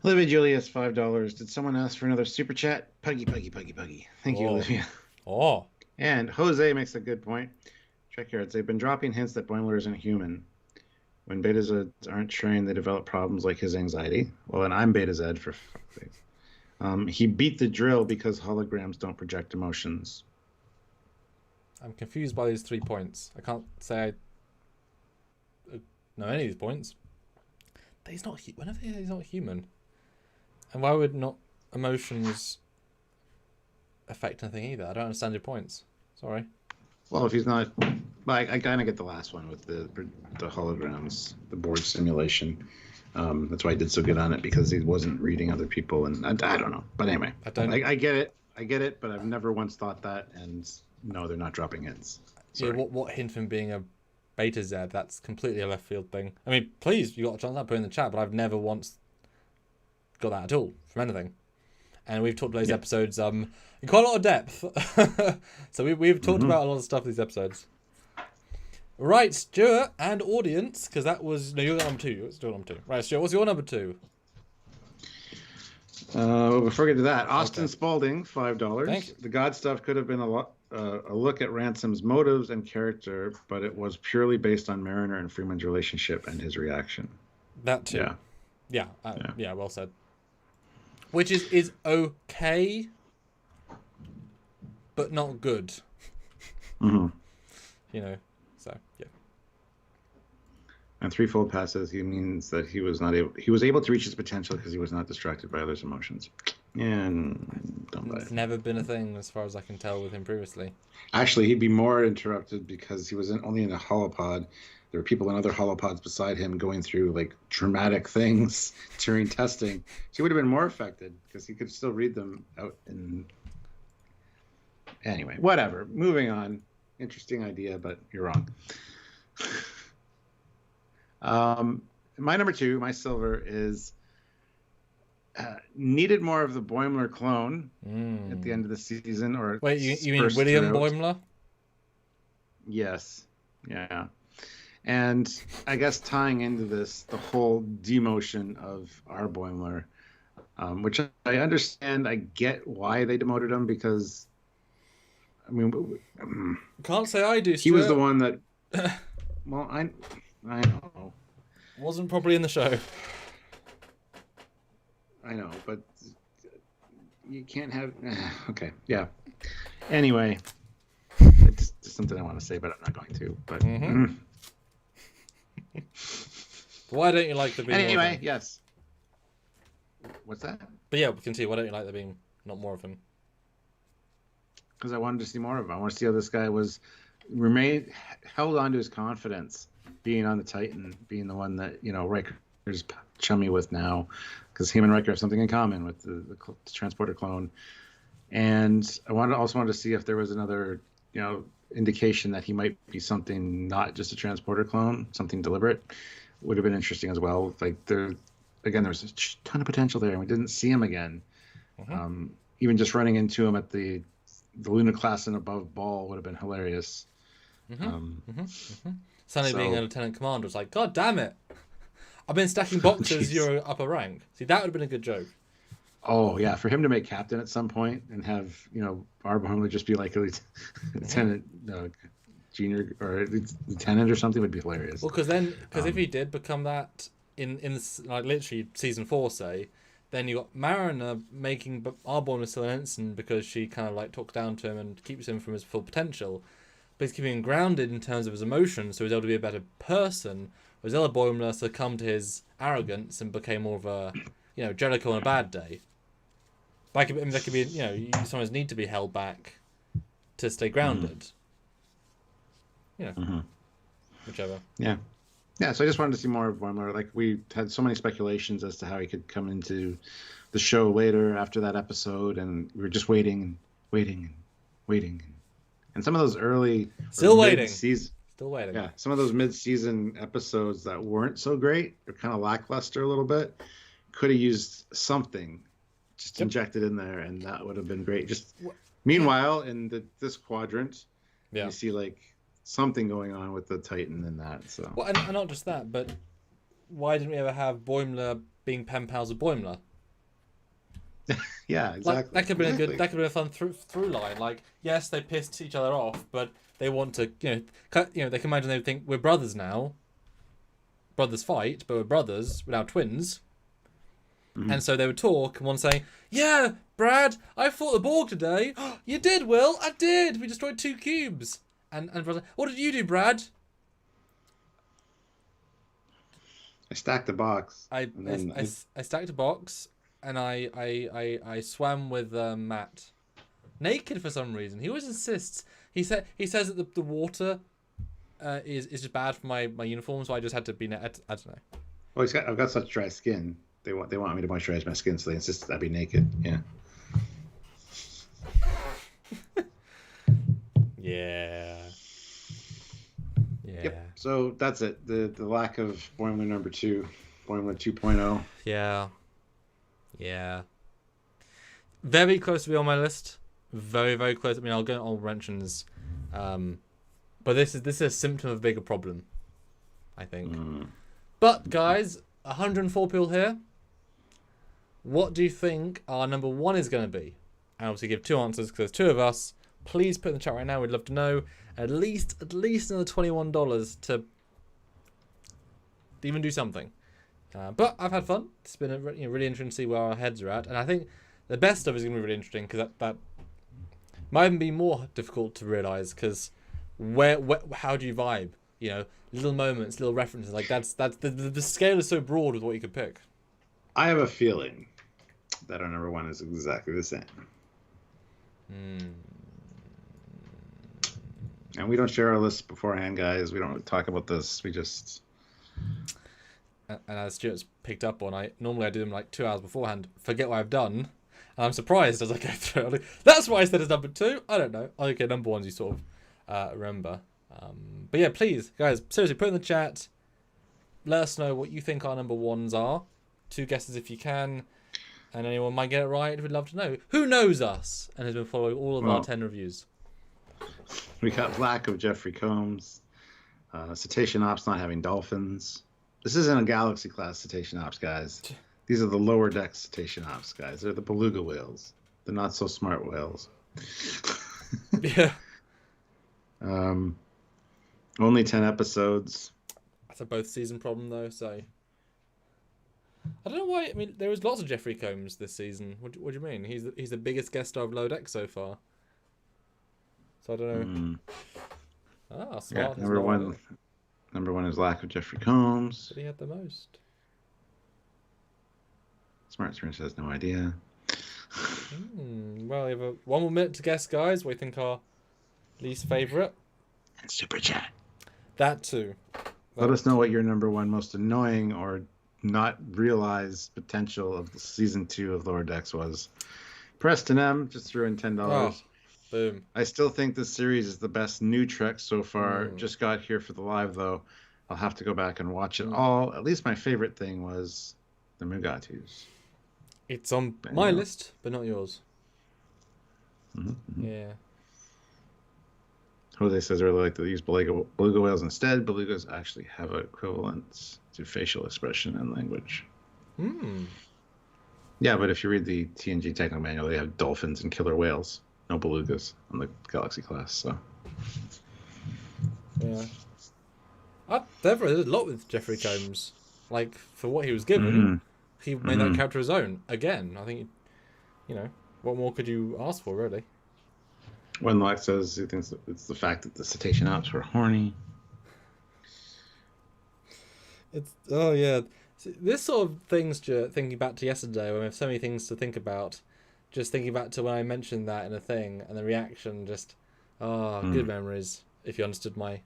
Olivia Julius, $5. Did someone ask for another super chat? Puggy. Thank you, Olivia. Oh. And Jose makes a good point. Trekyards, they've been dropping hints that Boimler isn't human. When Beta Zeds aren't trained, they develop problems like his anxiety. Well, and I'm Beta Zed, for fuck's sake. He beat the drill because holograms don't project emotions. I'm confused by these 3 points. I can't say I know any of these points. He's not. When have he's not human? And why would not emotions affect anything either? I don't understand your points. Sorry. Well, if he's not, I kind of get the last one with the holograms, the board simulation. That's why I did so good on it, because he wasn't reading other people, and I don't know. But anyway, I get it, but I've never once thought that, and no, they're not dropping hints. Sorry. Yeah, what hint from being a Beta Z? That's completely a left field thing. I mean, please, you got a chance to put in the chat, but I've never once got that at all from anything. And we've talked about these episodes in quite a lot of depth. So we've talked about a lot of stuff in these episodes. Right, Stuart and audience, because that was... No, you're number 2. You're still number 2. Right, Stuart, what's your number 2? Before we get to that, Austin Spaulding, $5. Thank you. The God stuff could have been a look at Ransom's motives and character, but it was purely based on Mariner and Freeman's relationship and his reaction. That too. Yeah, well said. Which is okay, but not good. Mm-hmm. So yeah. And threefold passes, he means that he was able to reach his potential because he was not distracted by others' emotions. And don't buy it. It's never been a thing, as far as I can tell, with him previously. Actually, he'd be more interrupted because he was only in a holopod. There were people in other holopods beside him going through like dramatic things during testing. He would have been more affected because he could still read them out. Anyway, whatever. Moving on. Interesting idea, but you're wrong. My number 2, my silver, is needed more of the Boimler clone at the end of the season. Or wait, you mean William Boimler? Yes. Yeah. And I guess tying into this, the whole demotion of our Boimler, which I understand. I get why they demoted him, because, I mean, can't say I do. Stuart. He was the one that. Well, I know. Wasn't properly in the show. I know, but you can't have. Okay, yeah. Anyway, it's just something I want to say, but I'm not going to. But. Why don't you like the being? Anyway, yes. What's that? But yeah, we can see. Why don't you like there being not more of him? Because I wanted to see more of him. I want to see how this guy held on to his confidence, being on the Titan, being the one that Riker's chummy with now, because him and Riker have something in common with the transporter clone. And I also wanted to see if there was another indication that he might be something not just a transporter clone, something deliberate. Would have been interesting as well. Like there was a ton of potential there, and we didn't see him again. Even just running into him at the Luna class and above ball would have been hilarious. Suddenly being a lieutenant commander was like, God damn it! I've been stacking boxes. You're upper rank. See, that would have been a good joke. Oh yeah, for him to make captain at some point and have Arbor would just be like a lieutenant, junior or lieutenant or something would be hilarious. Well, because if he did become that in like literally season 4, say, then you got Mariner making Arbor still an ensign because she kind of like talks down to him and keeps him from his full potential, but he's keeping him grounded in terms of his emotions, so he's able to be a better person. Whereas Ella Boimler succumbed to his arrogance and became more of a Jellicoe on a bad day. That could be, you know, you sometimes need to be held back to stay grounded. You know, whichever. Yeah. Yeah, so I just wanted to see more of Boimler. Like, we had so many speculations as to how he could come into the show later after that episode, and we were just waiting and waiting and waiting. And some of those early... Still waiting. Still waiting. Yeah, some of those mid-season episodes that weren't so great, or kind of lackluster a little bit, could have used something just injected in there, and that would have been great. Just meanwhile, in this quadrant, you see, like, something going on with the Titan and that. So well, and not just that, but why didn't we ever have Boimler being pen pals with Boimler? Yeah, exactly. Like, that could have been that could have been a fun through line. Like, yes, they pissed each other off, but they want to, they can imagine they would think we're brothers now. Brothers fight, but we're brothers. We're now twins. And so they would talk, and one say, "Yeah, Brad, I fought the Borg today." "You did, Will? I did. We destroyed 2 cubes." And Brad's like, "What did you do, Brad?" I stacked the box. I stacked a box, and I swam with Matt, naked for some reason. He always insists. He says that the water is just bad for my uniform, so I just had to be. I don't know. Well, I've got such dry skin. They want me to moisturize my skin, so they insist that I be naked. Yeah. Yeah. Yep. So that's it. The lack of Boimler number 2, Boimler 2.0. Yeah. Yeah. Very close to be on my list. Very, very close. I mean, I'll go on mentions, but this is a symptom of a bigger problem, I think. But guys, 104 people here. What do you think our number 1 is going to be? And obviously give 2 answers because there's 2 of us. Please put in the chat right now. We'd love to know. At least another $21 to even do something. But I've had fun. It's been really interesting to see where our heads are at. And I think the best stuff is going to be really interesting because that might even be more difficult to realise because how do you vibe? Little moments, little references. Like that's the scale is so broad with what you could pick. I have a feeling that our number 1 is exactly the same. And we don't share our lists beforehand, guys. We don't talk about this. We just... And as Stuart's picked up on, normally I do them like 2 hours beforehand, forget what I've done, and I'm surprised as I go through. I'm like, that's why I said it's number 2. I don't know. Okay, number 1's you sort of remember. But yeah, please, guys, seriously, put in the chat. Let us know what you think our number 1s are. 2 guesses if you can. And anyone might get it right. We'd love to know. Who knows us and has been following all of our 10 reviews? We got lack of Jeffrey Combs. Cetacean Ops not having dolphins. This isn't a Galaxy class Cetacean Ops, guys. These are the lower deck Cetacean Ops, guys. They're the beluga whales. They're not so smart whales. Yeah. Only 10 episodes. That's a both season problem, though, so... I don't know why. I mean, there was lots of Jeffrey Combs this season. What do you mean? He's the biggest guest star of Low Deck so far. So I don't know. Smart. Yeah, number one is lack of Jeffrey Combs. But he had the most. Smart Sprint has no idea. Well, we have 1 more minute to guess, guys. What do you think our least favourite? And Super Chat. That too. Let us know what your number 1 most annoying or not realized potential of the season 2 of Lower Decks was. Preston M just threw in $10. Oh, boom. I still think this series is the best new Trek so far. Just got here for the live though. I'll have to go back and watch it all. At least my favorite thing was the Mugatus. It's on my list, but not yours. Yeah. Jose says earlier like to use beluga whales instead. Belugas actually have equivalents to facial expression and language. Yeah, but if you read the TNG technical manual, they have dolphins and killer whales. No belugas on the Galaxy class, so... Yeah. There's a lot with Jeffrey Combs. Like, for what he was given, he made that character his own. Again, I think, what more could you ask for, really? When Locke says he thinks it's the fact that the Cetacean Ops were horny. Yeah. This sort of things, thinking back to yesterday, when we have so many things to think about, just thinking back to when I mentioned that in a thing, and the reaction just, good memories. If you understood my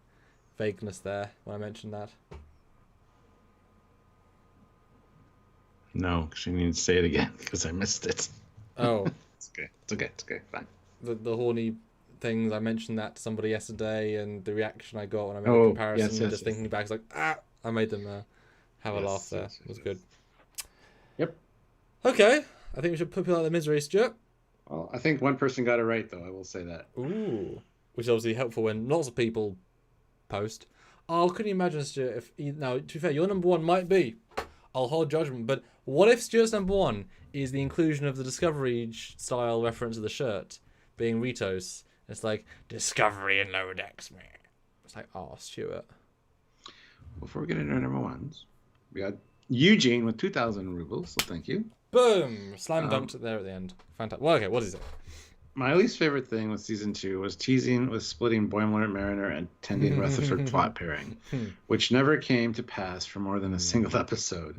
vagueness there when I mentioned that. No, because you need to say it again because I missed it. Oh. It's okay. Fine. The horny things, I mentioned that to somebody yesterday, and the reaction I got when I made a comparison, yes. thinking back, it's like, I made them have a laugh there. It was good. Yep. Okay, I think we should put people out of their misery, Stuart. Well, I think one person got it right, though. I will say that. Ooh. Which is obviously helpful when lots of people post. Oh, couldn't you imagine, Stuart, if... Now, to be fair, your number one might be... I'll hold judgment, but what if Stuart's number one is the inclusion of the Discovery-style reference of the shirt being Ritos? It's like, Discovery and Lower Decks, man. It's like, Stuart. Before we get into our number ones, we got Eugene with 2,000 rubles, so thank you. Boom! Slam dunked it there at the end. Fantastic. Well, okay, what is it? My least favorite thing with season 2 was teasing with splitting Boimler, Mariner, and Tendi and Rutherford plot pairing, which never came to pass for more than a single episode.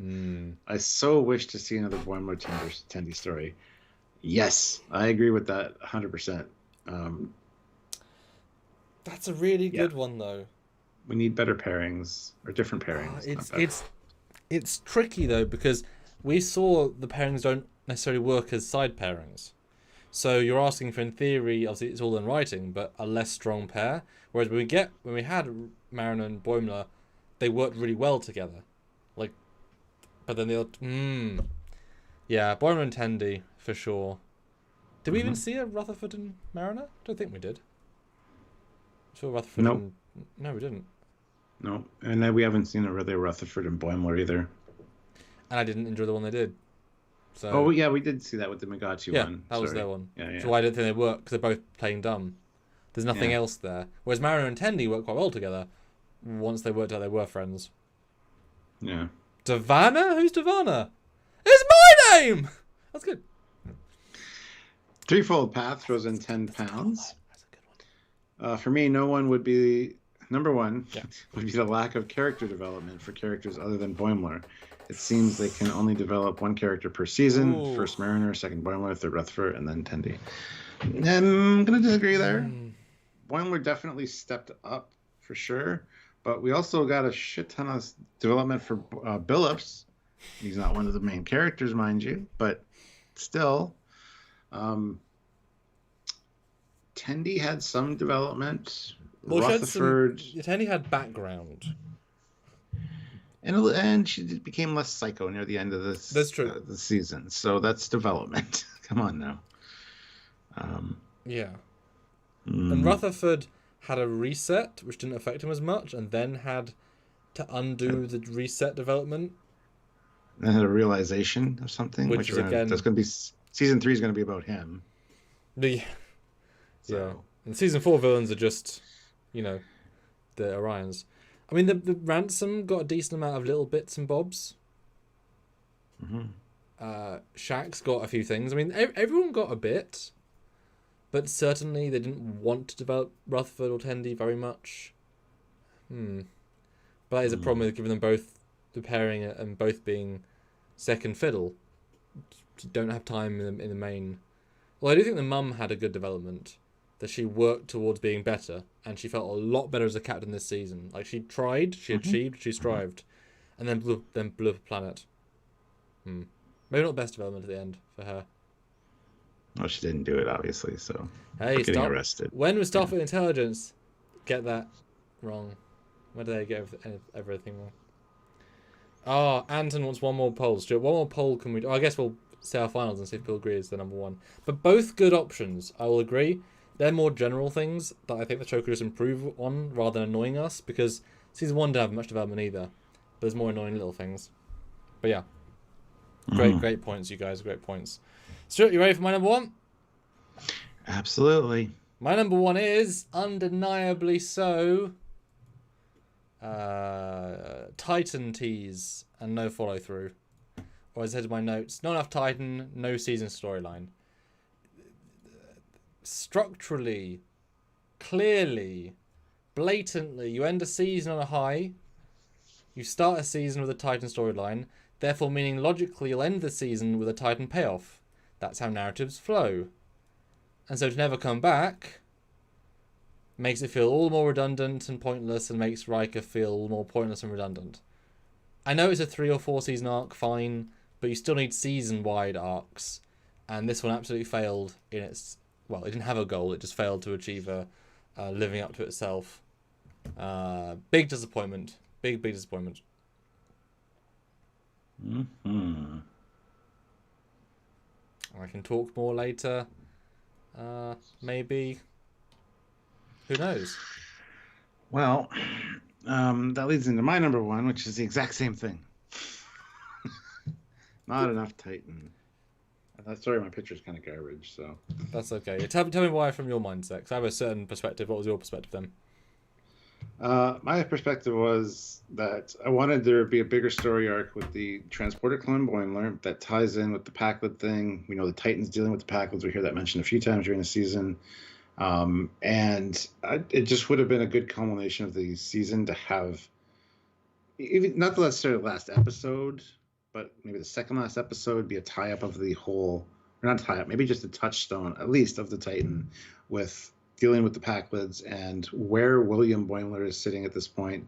I so wish to see another Boimler Tendi story. Yes, I agree with that 100%. That's a really good one, though. We need better pairings, or different pairings. It's tricky, though, because we saw the pairings don't necessarily work as side pairings. So you're asking for, in theory, obviously it's all in writing, but a less strong pair. Whereas when we had Mariner and Boimler, they worked really well together. Like, but then yeah, Boimler and Tendi for sure. Did we even see a Rutherford and Mariner? Don't think we did. Sure, Rutherford. Nope. No, we didn't. No, and then we haven't seen a really Rutherford and Boimler either. And I didn't enjoy the one they did. So, oh yeah, we did see that with the Magachi one. That was their one. Yeah. So I don't think they work because they're both playing dumb. There's nothing else there. Whereas Mariner and Tendi work quite well together. Once they worked out, they were friends. Yeah. Davana? Who's Davana? It's my name. That's good. Threefold Path throws in 10 pounds. That's a good one. For me, no one would be number one. Would be the lack of character development for characters other than Boimler. It seems they can only develop one character per season. Ooh. First Mariner, second Boimler, third Rutherford, and then Tendi. And I'm going to disagree there. Boimler definitely stepped up for sure, but we also got a shit ton of development for Billups. He's not one of the main characters, mind you, but still. Tendi had some development. Rutherford... Tendi had background. And she became less psycho near the end of this. That's true. The season, so that's development. Come on now. And Rutherford had a reset, which didn't affect him as much, and then had to undo the reset development. And had a realization of something, which is again, that's going to be season 3 is going to be about him. Yeah. And season 4 villains are just, the Orions. I mean, the Ransom got a decent amount of little bits and bobs. Shaxx got a few things. I mean, everyone got a bit, but certainly they didn't want to develop Rutherford or Tendi very much. But that is a problem with giving them both the pairing and both being second fiddle. You don't have time in the main. Well, I do think the mum had a good development. That she worked towards being better, and she felt a lot better as a captain this season. Like, she tried, she achieved, she strived, and then blew up a planet. Maybe not the best development at the end for her. Well, she didn't do it, obviously, so getting arrested. When was Starfleet Intelligence get that wrong? Where did they get everything wrong? Anton wants one more poll. Stuart, one more poll can we do? I guess we'll say our finals and see if people agree is the number one. But both good options, I will agree. They're more general things that I think the show could just improve on rather than annoying us, because season 1 didn't have much development either. But there's more annoying little things. But yeah. Great points, you guys. Great points. Stuart, you ready for my number one? Absolutely. My number one is, undeniably so, Titan tease and no follow through. Or as I said in my notes, not enough Titan, no season storyline. Structurally, clearly, blatantly, you end a season on a high, you start a season with a Titan storyline, therefore meaning logically you'll end the season with a Titan payoff. That's how narratives flow. And so to never come back makes it feel all more redundant and pointless, and makes Riker feel all more pointless and redundant. I know it's a 3 or 4 season arc, fine, but you still need season-wide arcs, and this one absolutely failed in its... Well, it didn't have a goal, it just failed to achieve living up to itself. Big disappointment. Big disappointment. Mm-hmm. I can talk more later. Maybe. Who knows? Well, that leads into my number one, which is the exact same thing. Not enough Titan. Sorry, my picture's kind of garbage, so... That's okay. Tell me why from your mindset, because I have a certain perspective. What was your perspective then? My perspective was that I wanted there to be a bigger story arc with the transporter clone Boimler that ties in with the Pakled thing. We know the Titans dealing with the Pakleds. We hear that mentioned a few times during the season. It just would have been a good culmination of the season to have, even not necessarily the last episode, but maybe the second last episode be a tie-up of the whole, or not tie-up, maybe just a touchstone, at least, of the Titan, with dealing with the Pakleds and where William Boimler is sitting at this point,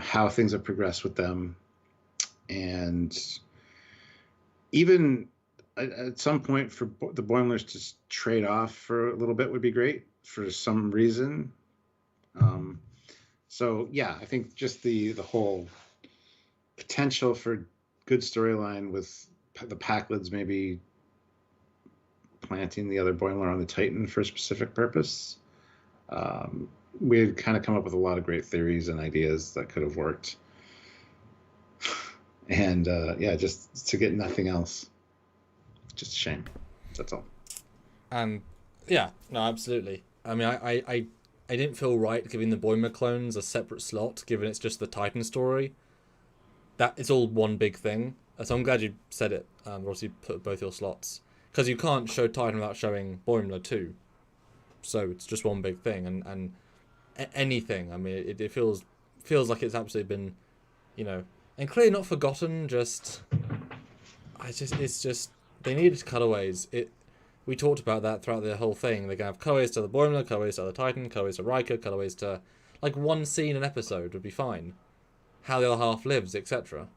how things have progressed with them, and even at some point for the Boimlers to trade off for a little bit would be great for some reason. So yeah, I think just the whole potential for good storyline with the Pakleds maybe planting the other Boimler on the Titan for a specific purpose. We had kind of come up with a lot of great theories and ideas that could have worked. And yeah, just to get nothing else. Just a shame. That's all. Yeah, no, absolutely. I mean, I didn't feel right giving the Boimler clones a separate slot, given it's just the Titan story. That it's all one big thing. So I'm glad you said it. Obviously, put both your slots, because you can't show Titan without showing Boimler too. So it's just one big thing, and anything. I mean, it feels like it's absolutely been, and clearly not forgotten. It's just they needed cutaways. We talked about that throughout the whole thing. They're gonna have cutaways to the Boimler, cutaways to the Titan, cutaways to Riker, cutaways to like one scene an episode would be fine. How the other half lives, etc.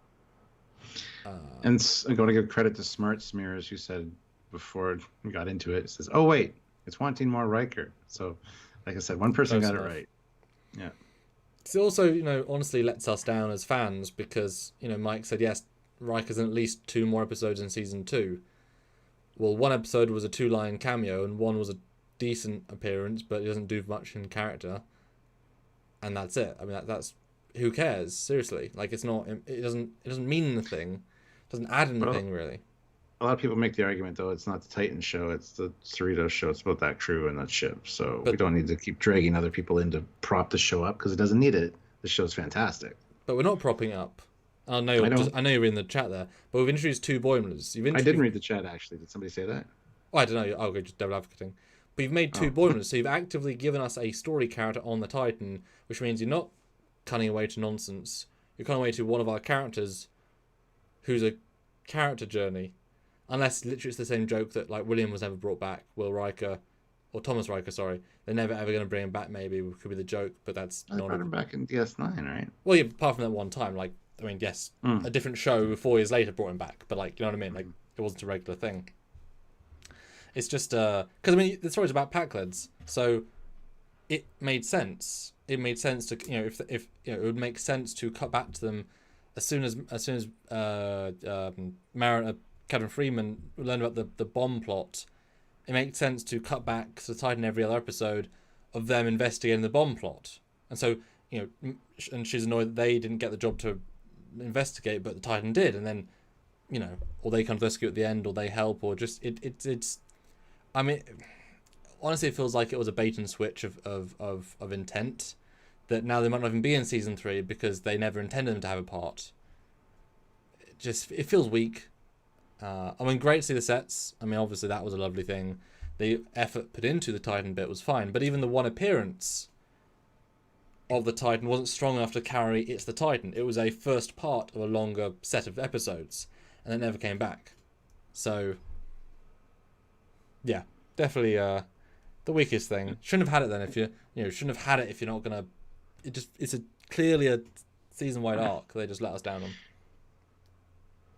And I'm going to give credit to Smart Smears, who said before we got into it, says, "Oh wait, it's wanting more Riker." So, like I said, one person got it right. Yeah. It also, honestly lets us down as fans because, Mike said, yes, Riker's in at least 2 more episodes in season 2. Well, one episode was a 2-line cameo and one was a decent appearance, but he doesn't do much in character. And that's it. I mean, that's who cares? Seriously. Like, it doesn't mean anything. It doesn't add anything, really. A lot of people make the argument, though, it's not the Titan show, it's the Cerritos show. It's about that crew and that ship. So we don't need to keep dragging other people in to prop the show up because it doesn't need it. The show's fantastic. But we're not propping up. I know you're in the chat there, but we've introduced 2 Boimlers. I didn't read the chat, actually. Did somebody say that? Oh, I don't know. I'll go just double advocating. But you've made 2 Boimlers, so you've actively given us a story character on the Titan, which means you're not cutting away to nonsense. You're cutting away to one of our characters who's a character journey. Unless literally it's the same joke that like William was never brought back, Will Riker, or Thomas Riker, sorry. They're never ever going to bring him back, maybe. It could be the joke, but that's not... I brought him back in DS9, right? Well, yeah, apart from that one time, like, I mean, yes, a different show 4 years later brought him back, but like, you know what I mean? Like, it wasn't a regular thing. It's just, because, I mean, the story's about Pakleds, so it made sense. It made sense to, if it would make sense to cut back to them as soon as Captain Freeman learned about the bomb plot. It makes sense to cut back to the Titan every other episode of them investigating the bomb plot. And so, and she's annoyed that they didn't get the job to investigate, but the Titan did. And then, or they come to rescue at the end, or they help, or just, it's, I mean, honestly, it feels like it was a bait and switch of intent, that now they might not even be in season 3 because they never intended them to have a part. It feels weak. I mean, great to see the sets. I mean, obviously that was a lovely thing. The effort put into the Titan bit was fine, but even the one appearance of the Titan wasn't strong enough to carry It's the Titan. It was a first part of a longer set of episodes, and it never came back. So, Yeah, definitely the weakest thing. Shouldn't have had it then if shouldn't have had it if you're not gonna. It's clearly a season-wide arc. They just let us down on.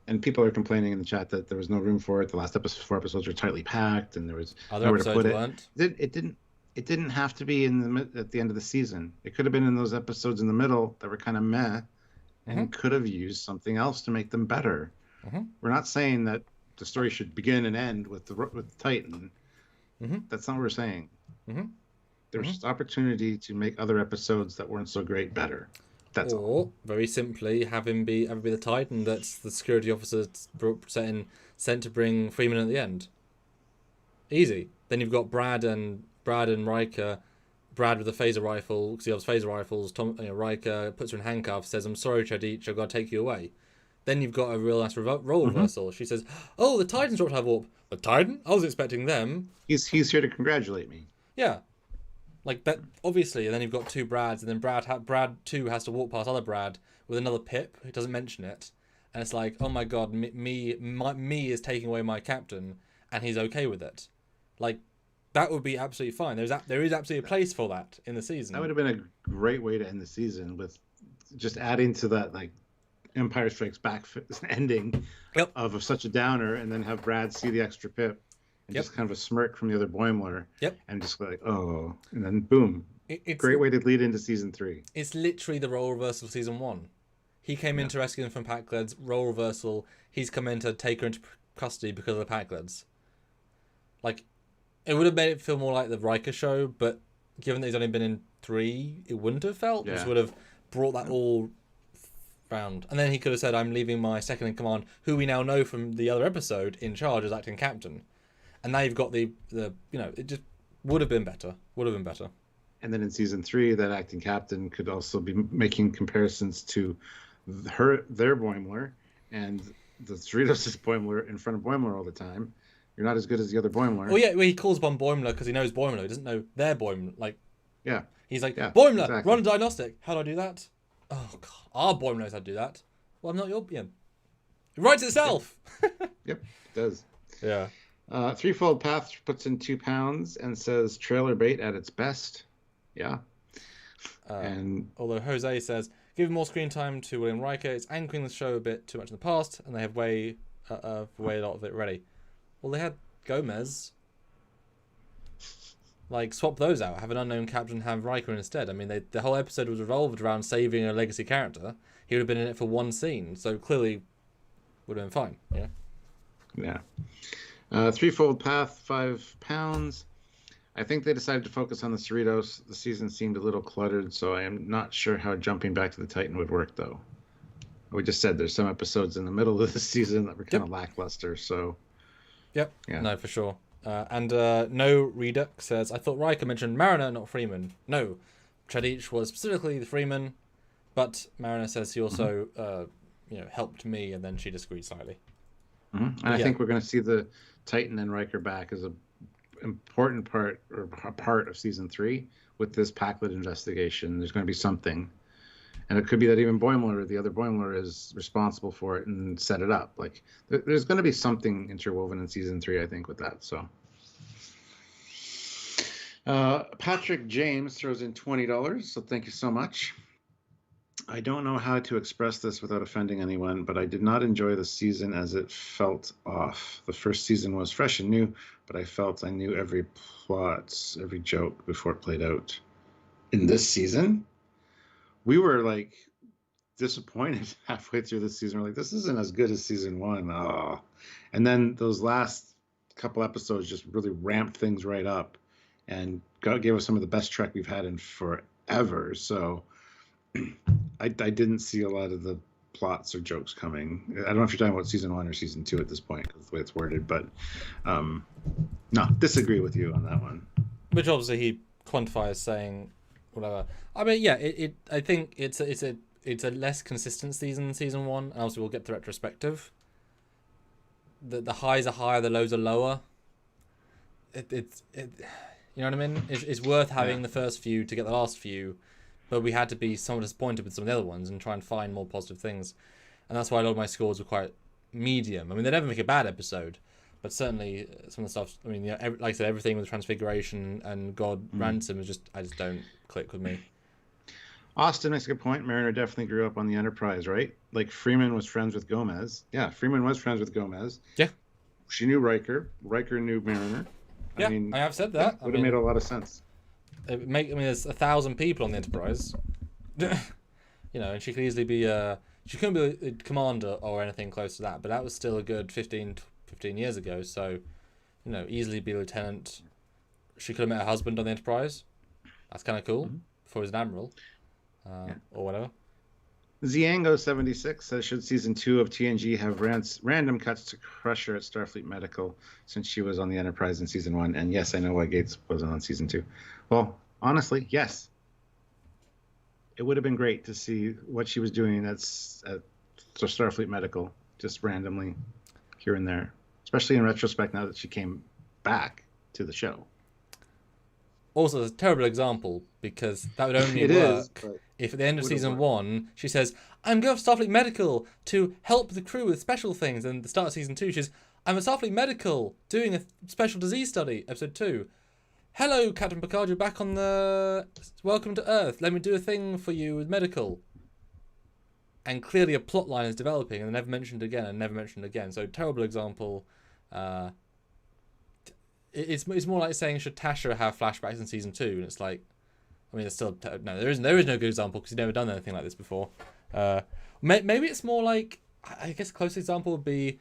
And people are complaining in the chat that there was no room for it. The last 4 episodes were tightly packed, and there was Other nowhere to episodes put it. weren't. It didn't. It didn't have to be at the end of the season. It could have been in those episodes in the middle that were kind of meh, and could have used something else to make them better. We're not saying that the story should begin and end with the Titan. That's not what we're saying. There's opportunity to make other episodes that weren't so great better. That's all. Or very simply, have him be the Titan that's the security officer sent to bring Freeman at the end. Easy. Then you've got Brad and Riker. Brad with a phaser rifle because he loves phaser rifles. Riker puts her in handcuffs. Says, "I'm sorry, Chadich, I've got to take you away." Then you've got a real nice role reversal. She says, "Oh, the Titans dropped have warp." The Titan? I was expecting them. He's here to congratulate me. Yeah. Like that, obviously, and then you've got two Brads, and then Brad too has to walk past other Brad with another Pip who doesn't mention it, and it's like, oh my god, me is taking away my captain, and he's okay with it. Like, that would be absolutely fine. There is absolutely a place for that in the season. That would have been a great way to end the season with just adding to that like Empire Strikes Back ending of such a downer, and then have Brad see the extra Pip. And just kind of a smirk from the other Boimler. And just like, oh. And then boom. It's great way to lead into season 3. It's literally the role reversal of season 1. He came in to rescue them from Packleads. Role reversal. He's come in to take her into custody because of the Packleads. Like, it would have made it feel more like the Riker show, but given that he's only been in 3, it wouldn't have felt. Which would have brought that all round. And then he could have said, I'm leaving my second in command, who we now know from the other episode, in charge as acting captain. And now you've got the it just would have been better. And then in season 3, that acting captain could also be making comparisons to their Boimler and the Cerritos' Boimler in front of Boimler all the time. You're not as good as the other Boimler. Oh yeah, well, he calls upon Boimler because he knows Boimler. He doesn't know their Boimler. He's like, Boimler, exactly. Run a diagnostic. How do I do that? Oh god, our Boimler knows how to do that. Well, I'm not your It writes itself. Yep, it does. Yeah. Threefold Path puts in £2 and says trailer bait at its best. Yeah. And although Jose says, give more screen time to William Riker, it's anchoring the show a bit too much in the past, and they have way a lot of it ready. Well, they had Gomez. Like, swap those out. Have an unknown captain, have Riker instead. I mean, the whole episode was revolved around saving a legacy character. He would have been in it for one scene, so clearly would have been fine. Yeah. Threefold Path, £5. I think they decided to focus on the Cerritos. The season seemed a little cluttered, so I am not sure how jumping back to the Titan would work, though. We just said there's some episodes in the middle of the season that were kind of lackluster, so... Yep, no, for sure. And No Redux says, I thought Riker mentioned Mariner, not Freeman. No, Chadich was specifically the Freeman, but Mariner says he also helped me, and then she disagreed slightly. And I think we're going to see the Titan and Riker back as an important part or a part of season 3 with this Packlet investigation. There's going to be something, and it could be that even Boimler, the other Boimler, is responsible for it and set it up. Like there's going to be something interwoven in season 3, I think, with that. So Patrick James throws in $20, so thank you so much. I don't know how to express this without offending anyone, but I did not enjoy the season as it felt off. The first season was fresh and new, but I felt I knew every plot, every joke before it played out. In this season, we were like disappointed halfway through the season. We're like, this isn't as good as season 1. Oh. And then those last couple episodes just really ramped things right up and gave us some of the best Trek we've had in forever. So I didn't see a lot of the plots or jokes coming. I don't know if you're talking about season 1 or season 2 at this point, the way it's worded, but no, disagree with you on that one. Which obviously he quantifies saying whatever. I mean, yeah, I think it's a less consistent season than season 1, and obviously we'll get to retrospective. The highs are higher, the lows are lower. It you know what I mean? It's worth having the first few to get the last few. But we had to be somewhat disappointed with some of the other ones and try and find more positive things. And that's why a lot of my scores were quite medium. I mean, they never make a bad episode, But certainly some of the stuff. I mean, yeah, like I said, everything with Transfiguration and God Ransom is I just don't click with me. Austin makes a good point. Mariner definitely grew up on the Enterprise, right? Like Freeman was friends with Gomez. Yeah, Freeman was friends with Gomez. Yeah. She knew Riker. Riker knew Mariner. Yeah, I mean, I have said that. Would have made a lot of sense. There's 1,000 people on the Enterprise. And she could easily be she couldn't be a commander or anything close to that, but that was still a good 15 years ago, so easily be a lieutenant. She could have met her husband on the Enterprise. That's kind of cool. Before he was an admiral, or whatever. Ziango76 says, should season 2 of TNG have random cuts to Crusher at Starfleet Medical since she was on the Enterprise in season 1? And yes, I know why Gates wasn't on season 2. Well, honestly, yes. It would have been great to see what she was doing at Starfleet Medical, just randomly here and there, especially in retrospect now that she came back to the show. Also, it's a terrible example because that would only work if at the end of season 1 she says, I'm going to Starfleet Medical to help the crew with special things, and at the start of season 2 she's, I'm at Starfleet Medical doing a special disease study, episode 2. Hello, Captain Picard, you're back on the... Welcome to Earth. Let me do a thing for you with medical. And clearly a plot line is developing and never mentioned again and never mentioned again. So, terrible example. It's more like saying, should Tasha have flashbacks in season 2? And it's like... I mean, it's still... No, there is no good example because you've never done anything like this before. Maybe it's more like... I guess the closest example would be...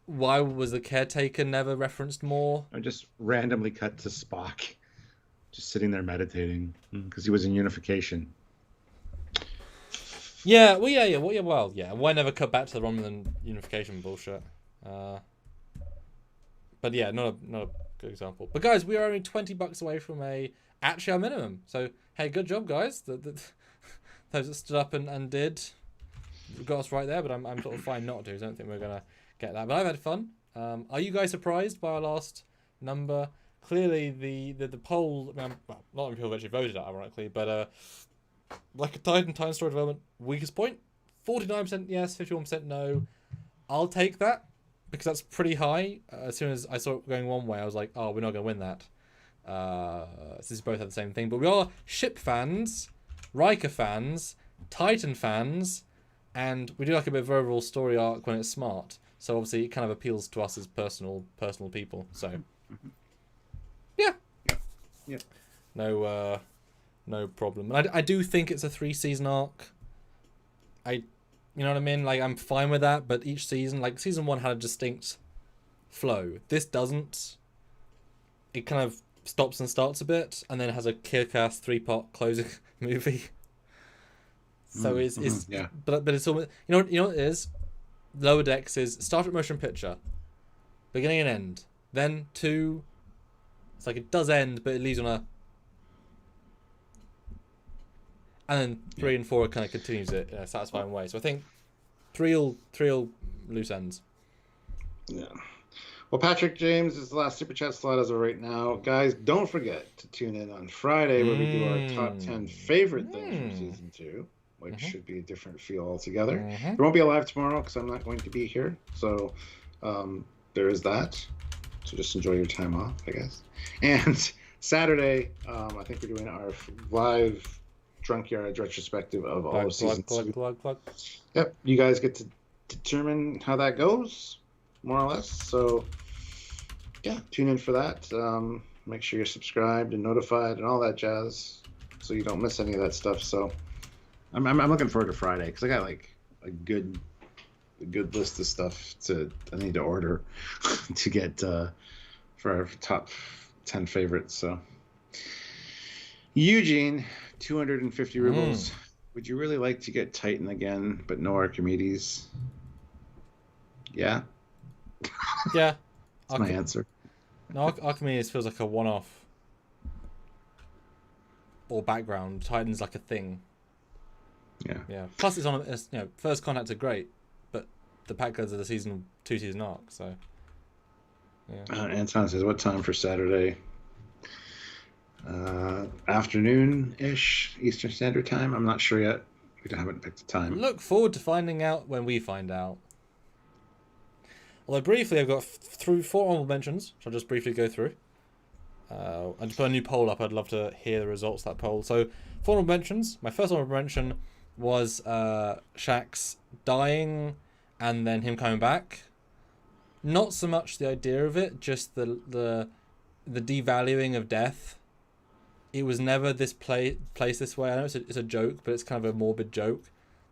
Why was the caretaker never referenced more? Or just randomly cut to Spock, just sitting there meditating because he was in unification. Yeah, well, yeah. Why never cut back to the Romulan unification bullshit? But yeah, not a good example. But guys, we are only $20 away from actually our minimum. So hey, good job, guys. Those that stood up and did got us right there. But I'm sort of fine not to. I don't think we're gonna get that, but I've had fun. Are you guys surprised by our last number? Clearly, the poll. I mean, well, not many people actually voted out, ironically, but like a Titan story development weakest point, 49% yes, 51% no. I'll take that because that's pretty high. As soon as I saw it going one way, I was like, oh, we're not going to win that. Since both have the same thing, but we are ship fans, Riker fans, Titan fans, and we do like a bit of overall story arc when it's smart. So obviously it kind of appeals to us as personal people. So yeah. No problem. And I do think it's a 3-season arc. You know what I mean? Like, I'm fine with that, but each season, like season 1 had a distinct flow. This doesn't. It kind of stops and starts a bit, and then it has a kick-ass 3-part closing movie. So it's yeah. But it's almost, you know what it is? Lower Decks is Star Trek motion picture, beginning and end. Then 2, it's like it does end, but it leaves on a. And then 3 and 4 kind of continues it in a satisfying way. So I think 3 will loose ends. Yeah. Well, Patrick James is the last super chat slot as of right now. Guys, don't forget to tune in on Friday where we do our top 10 favorite things from season 2. Which should be a different feel altogether. There won't be a live tomorrow because I'm not going to be here. So there is that. So just enjoy your time off, I guess. And Saturday, I think we're doing our live Drunkyards retrospective of all of season 2. Yep, you guys get to determine how that goes, more or less. So yeah, tune in for that. Make sure you're subscribed and notified and all that jazz so you don't miss any of that stuff. So I'm looking forward to Friday because I got like a good list of stuff I need to order to get for our top 10 favorites. So Eugene, 250 rubles. Would you really like to get Titan again, but no Archimedes? Yeah. Yeah. That's my answer. No, Archimedes feels like a one-off or background. Titan's like a thing. Yeah. Plus, it's on. First Contacts are great, but the pack cards are the season 2 arc. So, yeah. Anton says, "What time for Saturday? Afternoon-ish Eastern Standard Time. I'm not sure yet. We haven't picked a time. Look forward to finding out when we find out. Although briefly, I've got through 4 honorable mentions, which I'll just briefly go through. I just put a new poll up. I'd love to hear the results of that poll. So, 4 honorable mentions. My first honorable mention was Shaxx dying and then him coming back. Not so much the idea of it, just the devaluing of death. It was never placed this way. I know it's a joke, but it's kind of a morbid joke.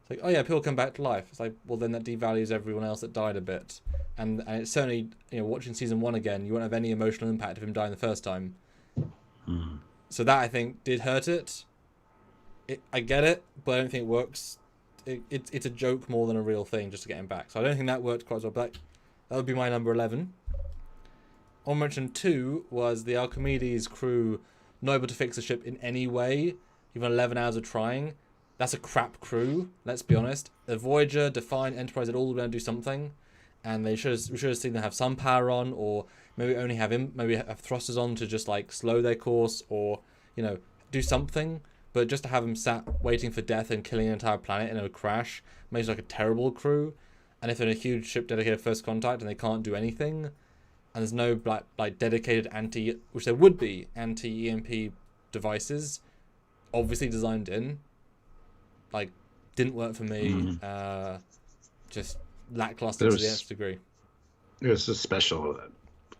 It's like, oh yeah, people come back to life. It's like, well, then that devalues everyone else that died a bit. And it's certainly, watching season 1 again, you won't have any emotional impact of him dying the first time. So that, I think, did hurt it. I get it, but I don't think it works. It's a joke more than a real thing just to get him back. So I don't think that worked quite as well. But that would be my number 11. On mention 2 was the Archimedes crew not able to fix the ship in any way, even 11 hours of trying. That's a crap crew, let's be honest. The Voyager, Defiant, Enterprise had all going to do something, and we should have seen them have some power on, or maybe only have thrusters on to just like slow their course, or do something. But just to have them sat waiting for death and killing an entire planet in a crash makes like a terrible crew. And if they're in a huge ship dedicated First Contact and they can't do anything, and there's no like dedicated which there would be, anti-EMP devices, obviously designed in, like, didn't work for me. Just lackluster to the nth degree. There was a special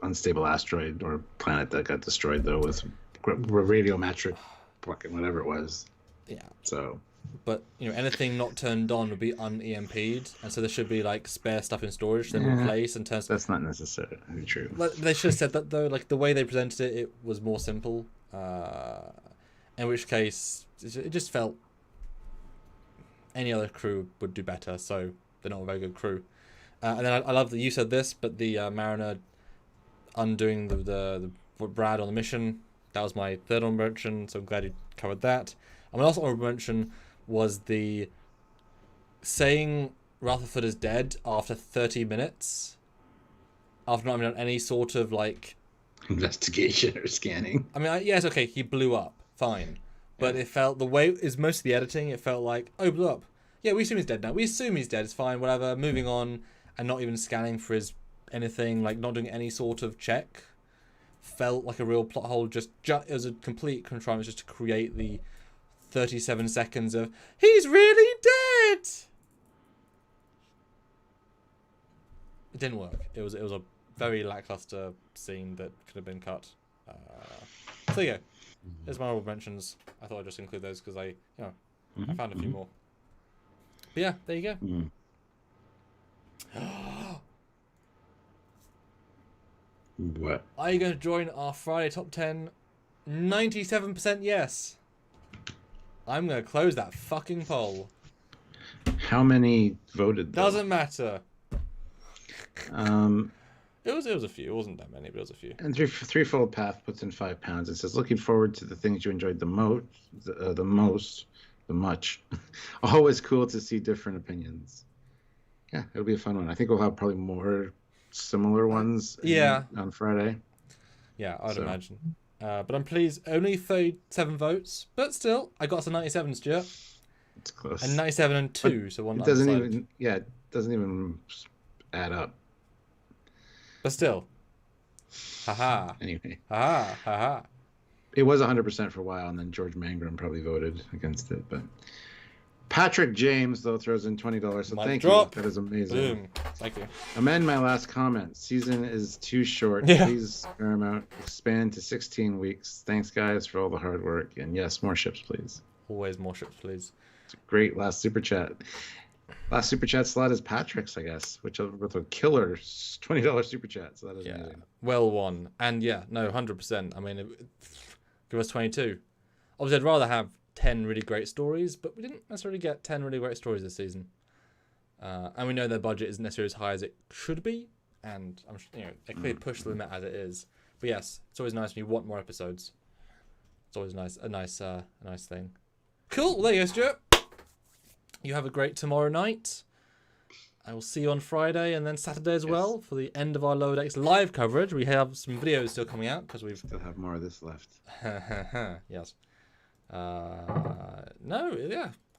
unstable asteroid or planet that got destroyed though with radiometric fucking whatever it was. Yeah. So. But anything not turned on would be un-EMP'd, and so there should be like spare stuff in storage then replace and turn. That's not necessarily true. But they should have said that though. Like the way they presented it, it was more simple. In which case, it just felt any other crew would do better. So they're not a very good crew. And then I love that you said this, but the Mariner undoing the Brad on the mission. That was my third honorable mention, so I'm glad you covered that. And my last honorable mention was the saying Rutherford is dead after 30 minutes, after not having done any sort of like investigation or scanning. I mean, yes, okay, he blew up, fine, but it felt the way is most of the editing. It felt like, oh, he blew up. Yeah, we assume he's dead now. We assume he's dead. It's fine, whatever. Moving on, and not even scanning for his anything, like not doing any sort of check. Felt like a real plot hole. Just it was a complete contrivance just to create the 37 seconds of he's really dead. It didn't work. It was a very lackluster scene that could have been cut. So there you go. There's my honorable mentions. I thought I'd just include those because I found a few more. But yeah, there you go. What? Are you going to join our Friday Top 10? 97% yes. I'm going to close that fucking poll. How many voted though? Doesn't matter. It was a few. It wasn't that many, but it was a few. And threefold path puts in 5 pounds. It says, looking forward to the things you enjoyed the much. Always cool to see different opinions. Yeah, it'll be a fun one. I think we'll have probably more similar ones on Friday. Yeah, I'd imagine. But I'm pleased. Only 37 votes, but still, I got to 97, Stuart. It's close. And 97 and 2, but so one. It doesn't even add up. But still. Haha. Anyway. Haha. It was 100% for a while, and then George Mangrum probably voted against it. But Patrick James, though, throws in $20. So thank you. That is amazing. Boom. Thank you. Amend my last comment. Season is too short. Yeah. Please, Paramount, expand to 16 weeks. Thanks, guys, for all the hard work. And yes, more ships, please. Always more ships, please. It's a great last super chat. Last super chat slot is Patrick's, I guess, with a killer $20 super chat. So that is amazing. Well won. And 100%. I mean, give us 22. Obviously, I'd rather have 10 really great stories, but we didn't necessarily get 10 really great stories this season. And we know their budget isn't necessarily as high as it should be, and they clearly push the limit as it is. But yes, it's always nice when you want more episodes. It's always a nice thing. Cool. Well, there you go, Stuart. You have a great tomorrow night. I will see you on Friday and then Saturday as well for the end of our Lower Decks live coverage. We have some videos still coming out because we still have more of this left. Yes.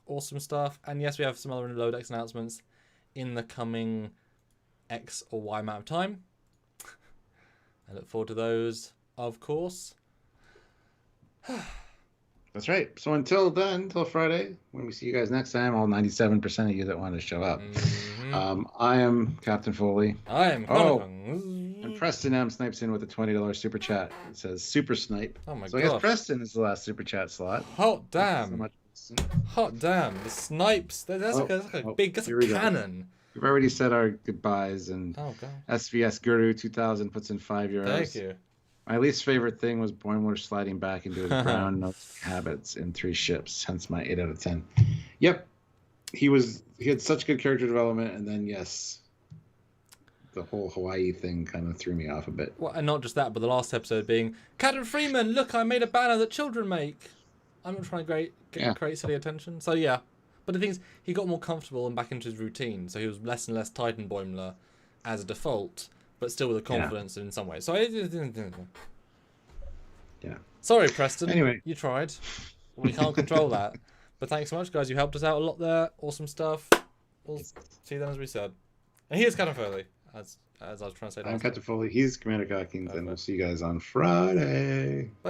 Awesome stuff. And yes, we have some other Lower Decks announcements in the coming X or Y amount of time. I look forward to those, of course. That's right. So until then, until Friday, when we see you guys next time, all 97% of you that want to show up. I am Captain Foley. I am and Preston M snipes in with a $20 super chat. It says super snipe. Oh my so I guess Preston is the last super chat slot. Hot damn. Hot damn. The snipes. That's like a big cannon. We've already said our goodbyes, and God. SVS Guru 2000 puts in €5. Thank you. My least favorite thing was Boimler sliding back into his brown nose habits in 3 ships, hence my 8 out of 10. Yep. He had such good character development, and then the whole Hawaii thing kind of threw me off a bit. Well, and not just that, but the last episode being, Captain Freeman, look, I made a banner that children make. I'm not trying to create silly attention. So yeah. But the thing is, he got more comfortable and back into his routine, so he was less and less Titan Boimler as a default, but still with a confidence in some ways. So yeah. Sorry, Preston. Anyway, you tried. We can't control that. But thanks so much, guys. You helped us out a lot there. Awesome stuff. We'll see them as we said. And here's Captain Foley, as I was trying to say. I'm Captain Foley. He's Commander Cockings, and we'll see you guys on Friday. Bye, guys.